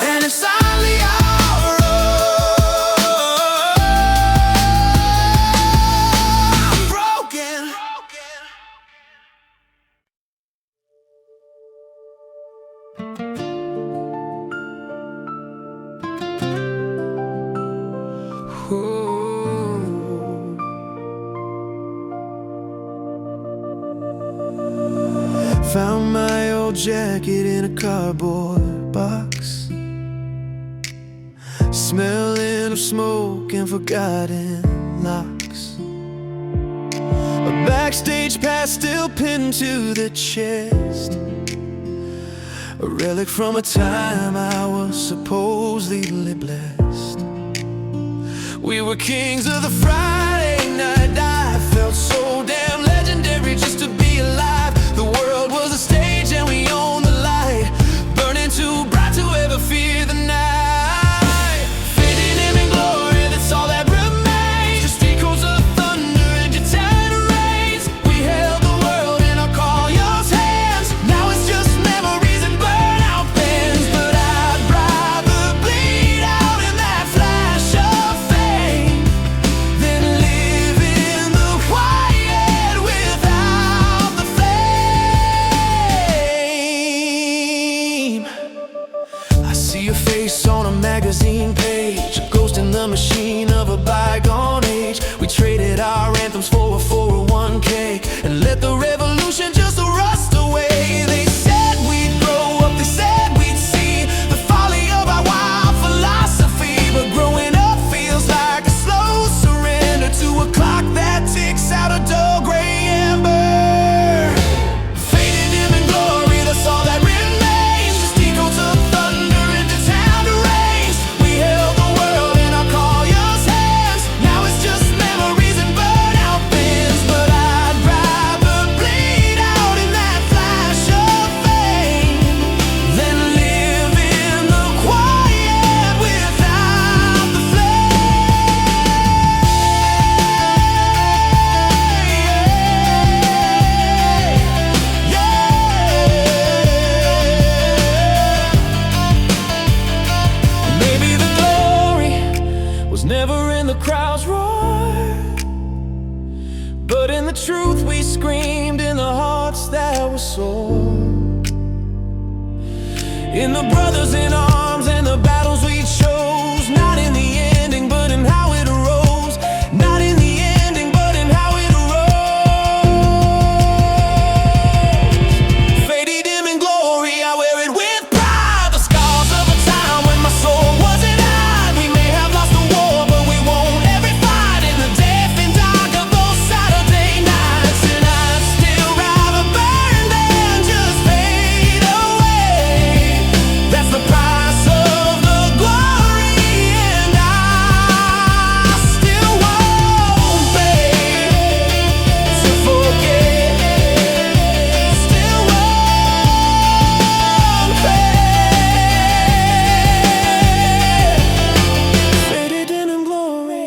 and it's only our I'm broken. Ooh. Found my old jacket in a cardboard box, smelling of smoke and forgotten locks. A backstage pass still pinned to the chest, a relic from a time I was supposedly blessed. We were kings of the Friday night. I felt so damn legendary just to be alive. The world was a stage and we owned the light, burning too bright to ever fear the night. Fading in glory, that's all that remains. Just echoes of thunder and your tattered rays. We held the world in our call-yours hands. Now it's just memories and burnout pens. But I'd rather bleed out in that flash of fame than live in the quiet without the flame. I see your face on a magazine page, a ghost in the machine of a bygone age. We traded our anthems for a 401k and let the revolution just rust away. They said we'd grow up, they said we'd see the folly of our wild philosophy. But growing up feels like a slow surrender to a clock that ticks out a dull gray ember. Faded dim in glory, that's all that remains. Just echoes of thunder and the town to rains. We held the world in our call-yours hands. Now it's just memories and burnout pens. But I'd rather bleed out in that flash of fame than live in the quiet without the flame. Maybe the glory was never in the crowd's roar, but in the truth we screamed, in the hearts that were sore, in the brothers in arms and the battles we chose. Not in the ending, but in how it arose. Not in the ending, but in how it arose. Faded dim in glory, I wear it with pride. The scars of a time when my soul wasn't hide. We may have lost the war, but we won every fight. In the death and dark of those Saturday nights, and I'd still rather burn than just fade away. That's the price of the glory, and I still won't pay to forget. Still won't pay. Faded in glory.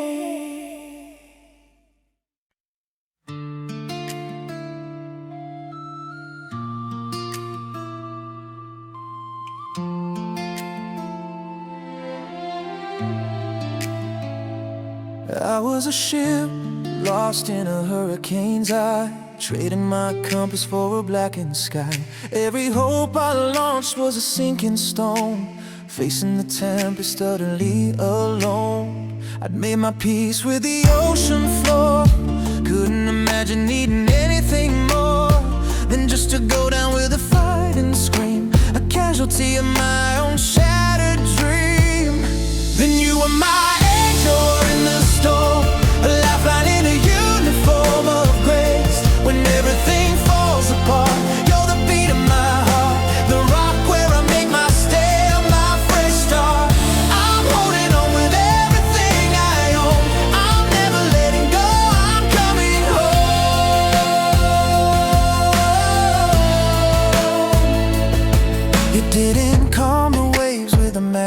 I was a ship lost in a hurricane's eye, trading my compass for a blackened sky. Every hope I launched was a sinking stone, facing the tempest utterly alone. I'd made my peace with the ocean floor, couldn't imagine needing anything more than just to go down with a fight and scream, a casualty of my own shattered dream. Then you were my anchor in the storm, a lifeline in a uniform of grace. When everything falls apart, you're the beat of my heart, the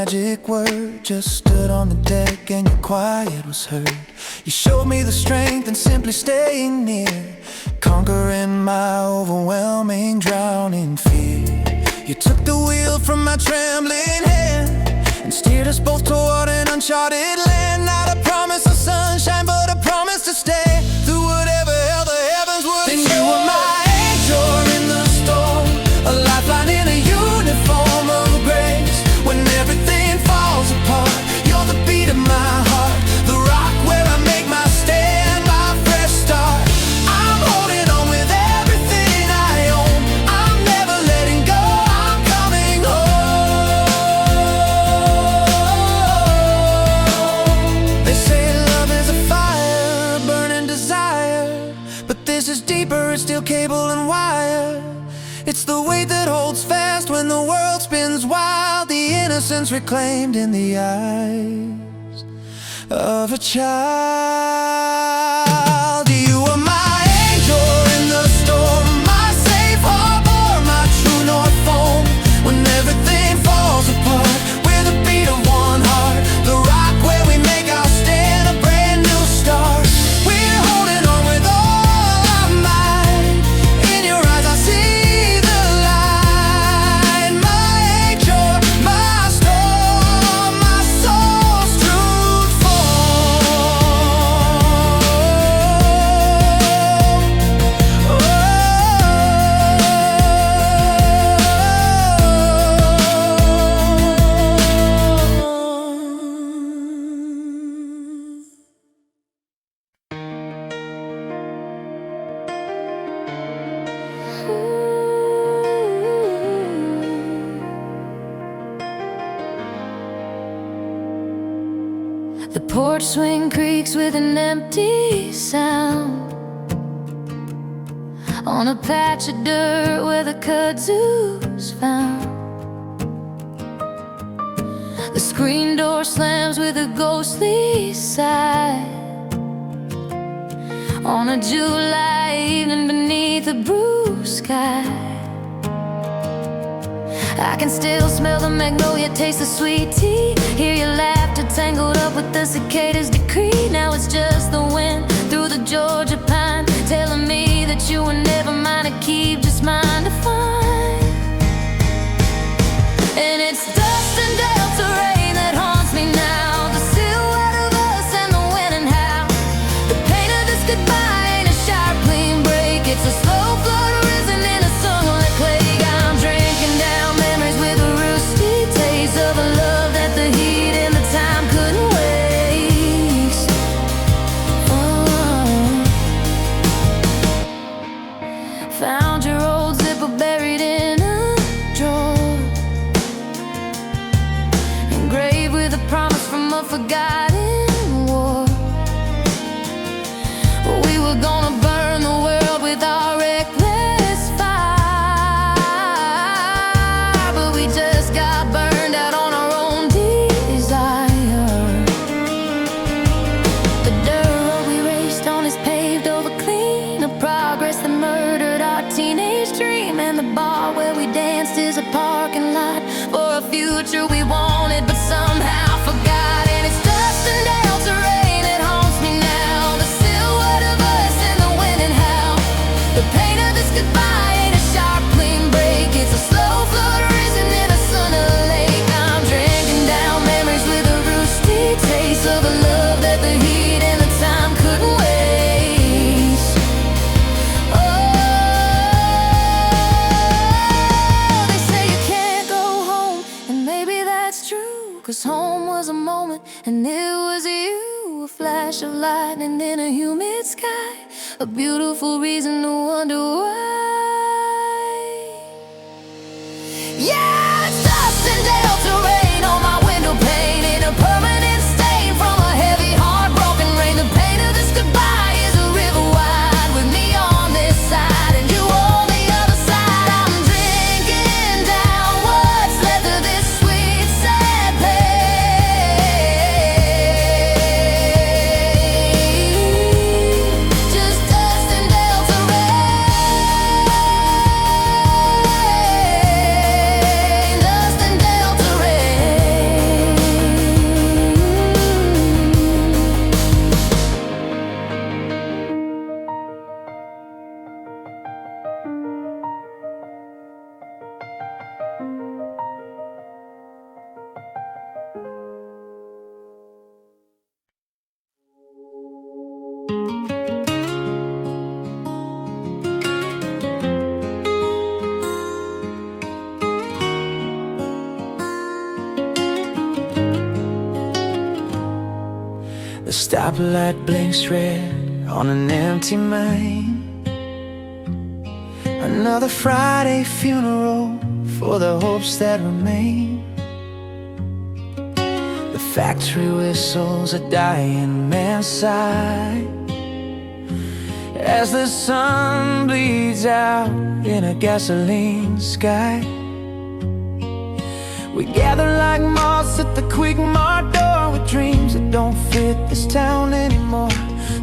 magic word. Just stood on the deck and your quiet was heard. You showed me the strength in simply staying near, conquering my overwhelming, drowning fear. You took the wheel from my trembling hand and steered us both toward an uncharted land. Not a promise of sunshine, but a promise to stay through whatever hell the heavens would throw. Then you were my anchor in the storm, a lifeline in a uniform of grace. When everything falls apart, you're the beat of my heart, the rock where I make my stand, my fresh start. I'm holding on with everything I own. I'm never letting go, I'm coming home. They say love is a fire, a burning desire, but this is deeper, it's still cable and wire. It's the weight that holds fast when the world spins wild, the innocence reclaimed in the eyes of a child. You were my angel in the storm, my safe harbor, my true north phone. When everything falls apart, we're the beat of one heart, the rock where we make our stand, a brand new start. We're holding on with all our might. In your eyes I see the porch swing creaks with an empty sound on a patch of dirt where the kudzu's found. The screen door slams with a ghostly sigh on a July evening beneath a blue sky. I can still smell the magnolia, taste the sweet tea, hear your laughter tangled up with the cicadas' decree. Now it's just the wind through the Georgia pine, telling me that you were never mine to keep, just mine to find. And it's dust and delta rain that haunts me now, the silhouette of us and the when and how. The pain of this goodbye ain't a sharp clean break, it's a slow flood risen in a sunlit plague. I'm drinking down memories with a rusty taste of a love that the heat and the time couldn't waste. Found your old zipper buried in a drawer, engraved with a promise from a forgotten war. We were gonna burn the world with our reckless fire, but we just got burned out on our own desire. The dirt road we raced on is paved over clean, a progress that murdered our teenage dream. And the bar where we danced is a parking lot for a future we wanted but somehow forgot. And it's dust and delta rain that haunts me now, the silhouette of us and the when and how. The pain of this goodbye ain't a sharp clean break, it's a slow flood risen in a sunlit lake. I'm drinking down memories with a rusty taste of a love that the heat and the time couldn't waste. They say you can't go home, and maybe that's true, 'cause home was a moment and it was you, a flash of lightning in a humid sky, a beautiful reason to wonder why. Yeah, it's dust and delta rain on my window pane, in a permanent stain from a heavy heartbroken rain. The pain of this goodbye is a river wide, with me on this side and you on the other side. I'm drinking down what's left of this sweet sad pain. Just dust and delta rain, dust and delta rain. Stoplight blinks red on an empty main. Another Friday funeral for the hopes that remain. The factory whistles a dying man's sigh as the sun bleeds out in a gasoline sky. We gather like moths at the Quick Mart door with dreams that don't fit this town anymore.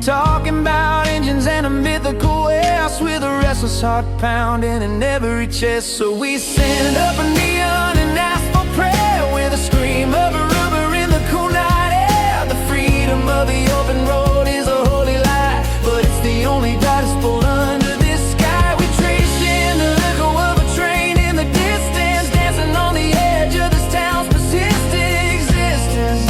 Talking about engines and a mythical warehouse with a restless heart pounding in every chest. So we send up a neon and ask for prayer with a scream of a rubber in the cool night air. The freedom of the open road is a holy lie, but it's the only dot that's pulled under this sky. We trace in the echo of a train in the distance, dancing on the edge of this town's persistent existence.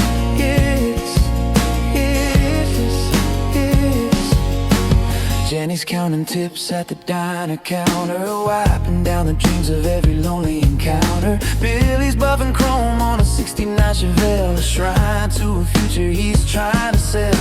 Jenny's counting tips at the diner counter, wiping down the dreams of every lonely encounter. Billy's buffing chrome on a '69 Chevelle, a shrine to a future he's trying to sell.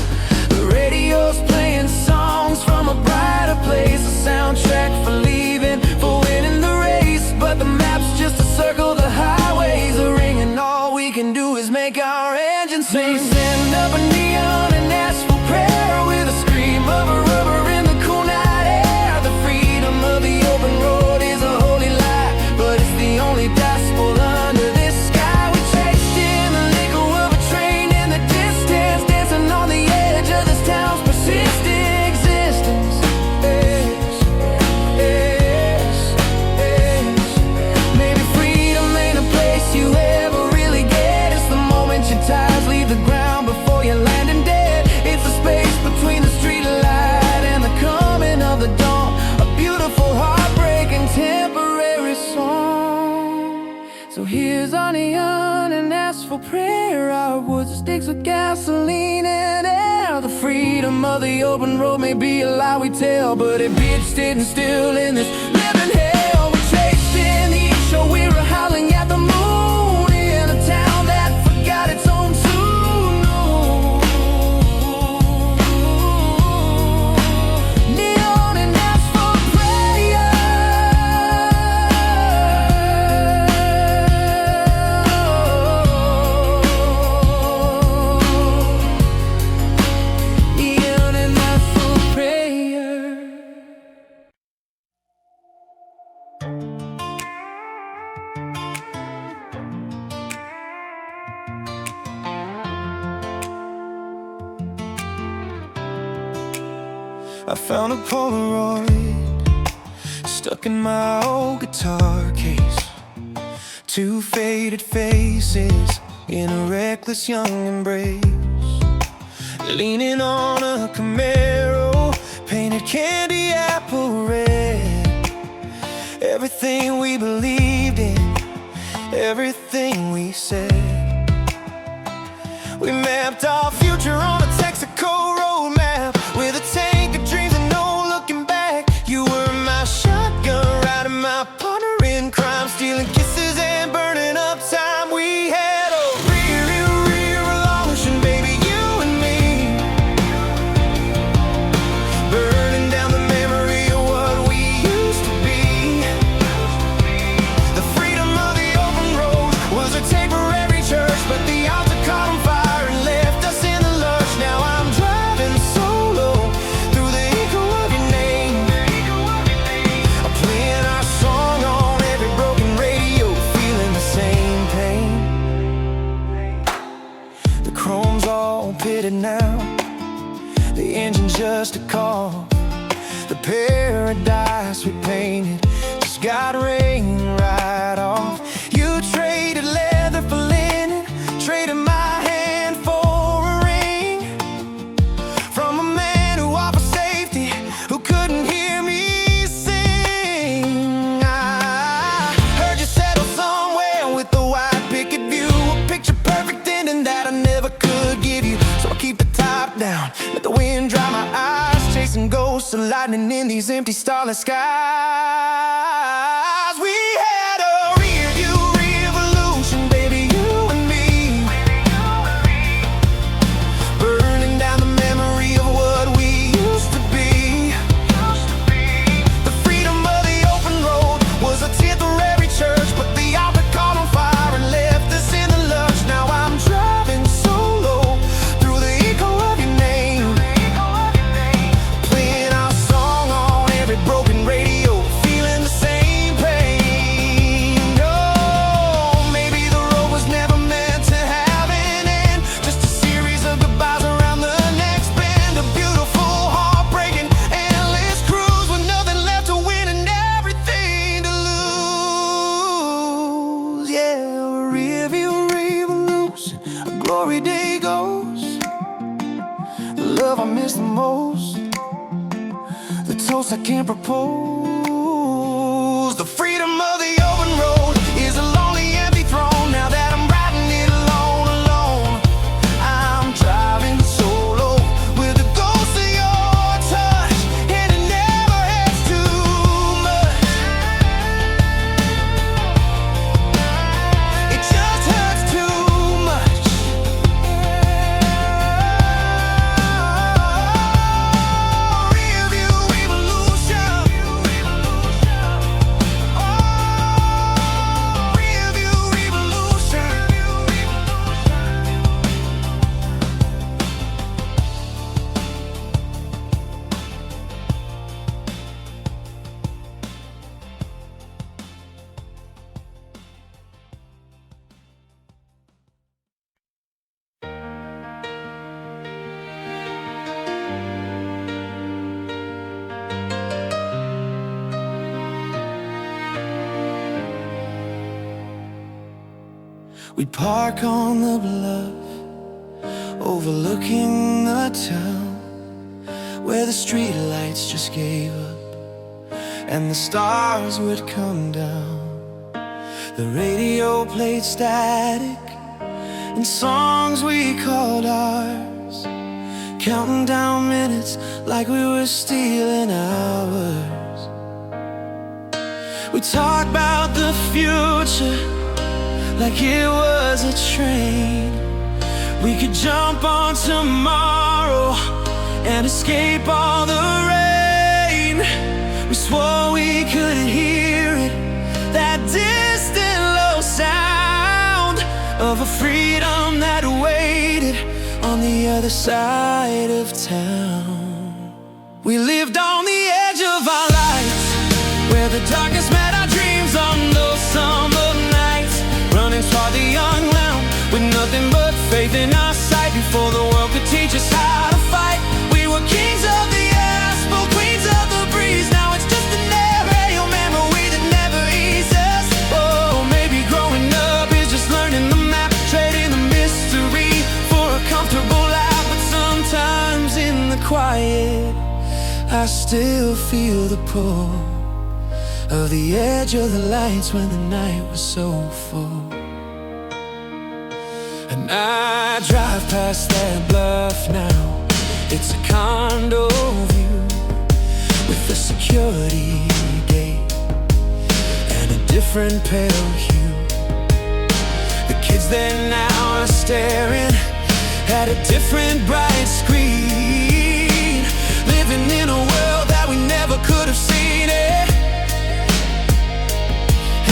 The radio's playing songs from a brighter place, a soundtrack for leaving, for winning the race. But the map's just a circle, the highways are ringing. All we can do is make our engines sing. Send up a neon and ask for prayer with a scream of a rubber in the cool night air. The freedom of the open road is a holy lie, but it's the only gospel under this sky. We chased in the echo of a train in the distance, dancing on the edge of this town's persistent existence. Maybe freedom ain't a place you ever really get. It's the moment your tires leave the ground before you're landing dead. It's the space between the street light and the coming of the dawn. A beautiful, heartbreaking, temporary song. So here's our neon and ask for prayer. Our wood sticks with gasoline and air. The freedom of the open road may be a lie we tell, but it beats sitting still in this living hell. We chased in the east show, we were howling at the moon in a town that forgot its own tune. Neon and ask for prayer. Neon and ask for prayer. I found a Polaroid stuck in my old guitar case. Two faded faces in a reckless young embrace, leaning on a Camaro, painted candy apple red. Everything we believed in, everything we said. We mapped our future on a Texaco road map with a tank of dreams and no looking back. You were my shotgun, riding my partner in crime, stealing kisses and burning up time. We had a real revolution, baby, you and me, burning down the memory of what we used to be. The freedom of the open road was a temporary church, but the altar caught on fire and left us in the lurch. Now I'm driving solo through the echo of your name. I'm playing our song on every broken radio, feeling the same pain. The chrome's all pitted now, the engine's just a call. The paradise we painted just got rain right off. You traded leather for linen, traded my hand for a ring, from a man who offered safety, who couldn't hear me sing. I heard you settle somewhere with a wide picket view, a picture perfect ending that I never could give you. So I keep the top down, let the wind dry my eyes, chasing ghosts of lightning in these empty starless skies. We had a real revolution, baby, you and me, burning down the can't propose. The freedom of the open road is a lonely, empty throne. Now that I'm riding it alone, alone, I'm driving solo with the ghost of your touch, and it never hurts too much. It just hurts too much. Rearview revolution. Oh, rearview revolution. We'd park on the bluff, overlooking the town, where the street lights just gave up and the stars would come down. The radio played static and songs we called ours, counting down minutes like we were stealing hours. We talked about the future like it was a train. We could jump on tomorrow and escape all the rain. We swore we could hear it, that distant low sound of a freedom that waited on the other side of town. We lived on the edge of our lives, where the darkness met our dreams on those summer nights, running toward the young lamb with nothing but faith in our sight. Before the world could teach us how to fight, we were kings of the asphalt, queens of the breeze. Now it's just an aerial memory that never eases. Oh, maybe growing up is just learning the map, trading the mystery for a comfortable life. But sometimes in the quiet, I still feel the pull of the edge of the lights when the night was so full. And I drive past that bluff now. It's a condo view with a security gate and a different pale hue. The kids there now are staring at a different bright screen, living in a world that we never could have seen it.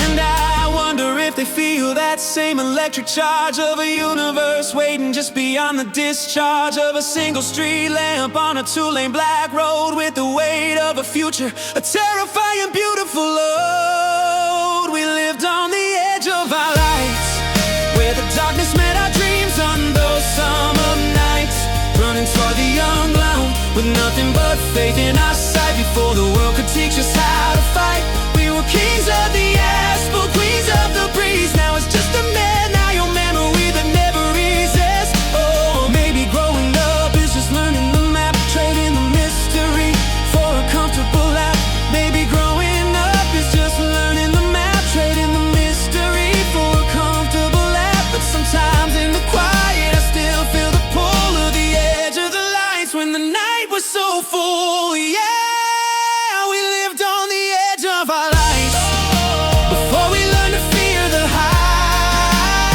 And I wonder if they feel that same electric charge of a universe waiting just beyond the discharge of a single street lamp on a two-lane black road, with the weight of a future, a terrifying, beautiful load. We lived on the edge of our lives, where the darkness met our dreams on those summer nights, running toward the young lion with nothing but faith in our sight. Before the world could teach us how to fight, we were kings of the asphalt, queens of the breeze. Now it's just a now memory that never eases. Oh, maybe growing up is just learning the map, trading the mystery for a comfortable life. Maybe growing up is just learning the map, trading the mystery for a comfortable life. But sometimes in the quiet, I still feel the pull of the edge of the lights when the night was so full. Yeah, we lived on the edge of our lives before we learned to fear the heights,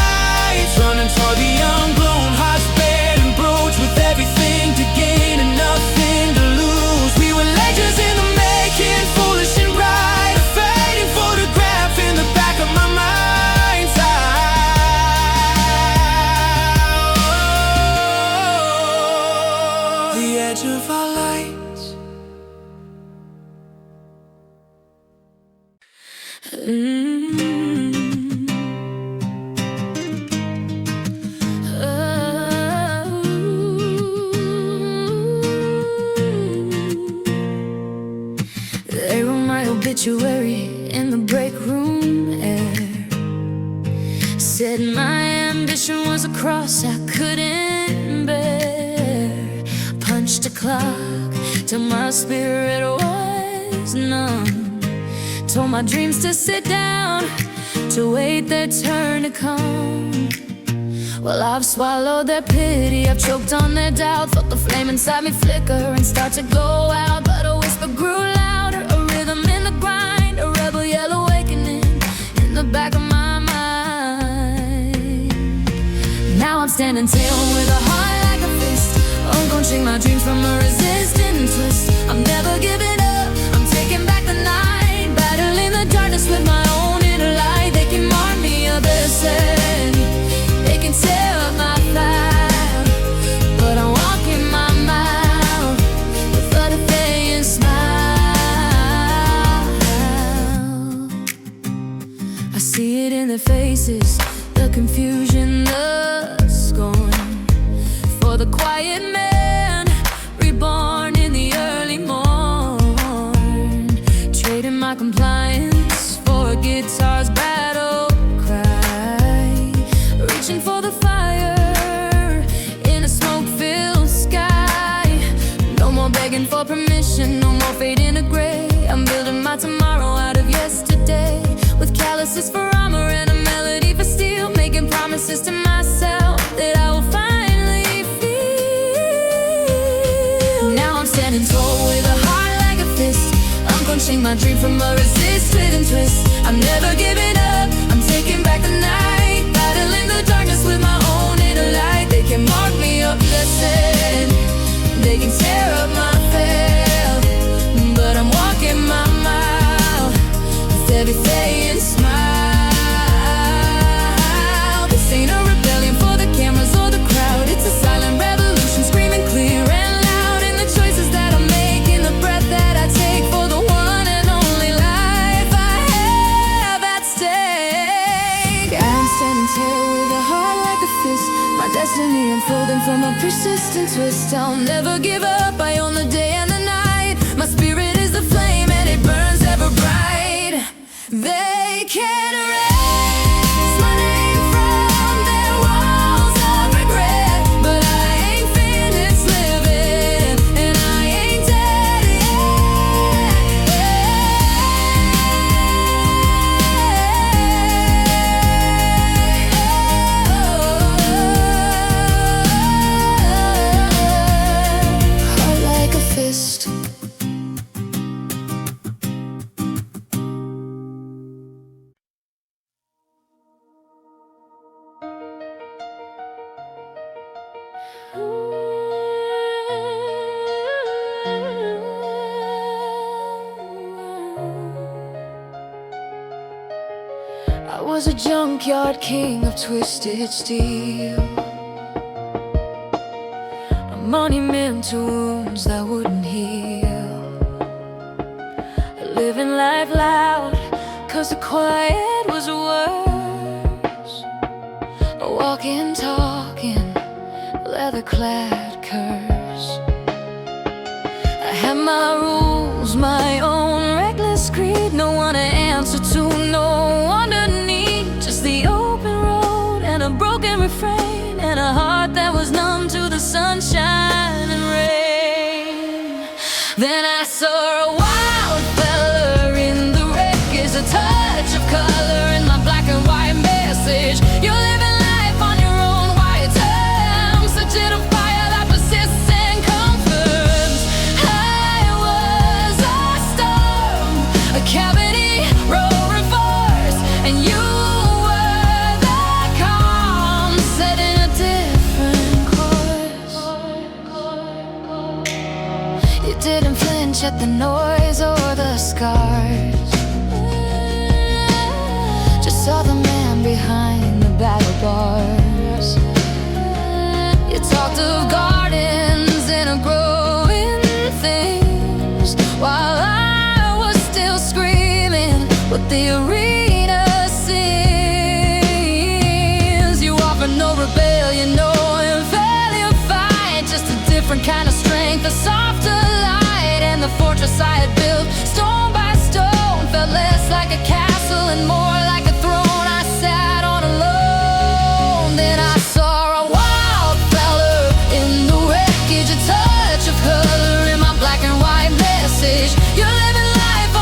running toward the unknown, hearts bared and broached with everything to gain and nothing to lose. We were legends in the making, foolish and bright, a fading photograph in the back of my mind's eye. The edge of our lights. They wrote my obituary in the break room air. Said my ambition was a cross I couldn't bear. Punched a clock till my spirit was was numb. Told my dreams to sit down, to wait their turn to come. Well, I've swallowed their pity, I've choked on their doubt, felt the flame inside me flicker and start to go out. But a whisper grew louder, a rhythm in the grind, a rebel yell awakening in the back of my mind. Now I'm standing tall with a heart like a fist, unconching my dreams from a resistant twist. I'm never giving up, I'm taking back the night, battling the darkness with my own inner light. They can mark me up and say they can tear up my fire, but I'm walking my mile with a defiant smile. I see it in their faces, the confusion, the scorn for the quiet man reborn in the early morn, trading my compliance for a guitar's battle cry, reaching for the fire in a smoke-filled sky. No more begging for permission, no more fading to gray. I'm building my tomorrow out of yesterday, with calluses for armor and a melody for steel, making promises to myself that I will finally feel. Now I'm standing tall with a heart like a fist, unconching my dream from a resistant twist. I'm never giving up, I'm taking back the night, battling the darkness with my own inner light. They can mark me up, listen, they can tear up my veil, but I'm walking my mile with every fading smile. This ain't a rebellion for the cameras or the crowd, it's a silent revolution, screaming clear and loud in the choices that I make, in the breath that I take for the one and only life I have at stake. I'm standing tall with a heart like a fist, my destiny unfolding from a persistent twist. I'll never give up, I own the day and the night. My spirit is the flame and it burns ever bright. They can't erase my name from their walls of regret, but I ain't finished living and I ain't dead yet. Heart like a fist. I was a junkyard king of twisted steel, a monument to wounds that wouldn't heal, living life loud, cause the quiet was worse, a walking, talking, leather-clad curse. I had my rules, my own reckless creed, no one to answer to, no one to need, just the open road and a broken refrain, and a heart that was numb to the sunshine and rain. Then I saw a wild fella in the wreckage, a touch of color in my black and white message. You're living life on your own white terms, such a fire that persists and comforts. I was a storm, a cavity, roaring force, and you were the calm, set in a different course. You didn't flinch at the noise or the scars, just saw the man behind the battle bars. You talked of gardens and of growing things, while I was still screaming what the arena sings. You offer no rebellion, no failure fight, just a different kind of strength, a softer light, and the fortress I had built stone by stone felt less like a castle and more like a throne I sat on alone. Then I saw a wild fella in the wreckage, a touch of color in my black and white message. You're living life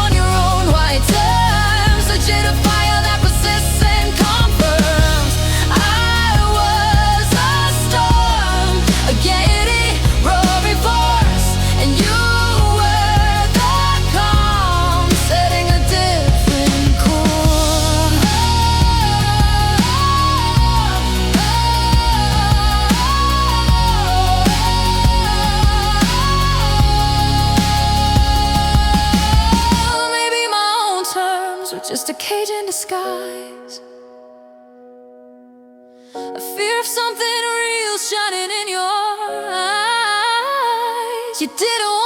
just a cage in disguise. A fear of something real shining in your eyes. You didn't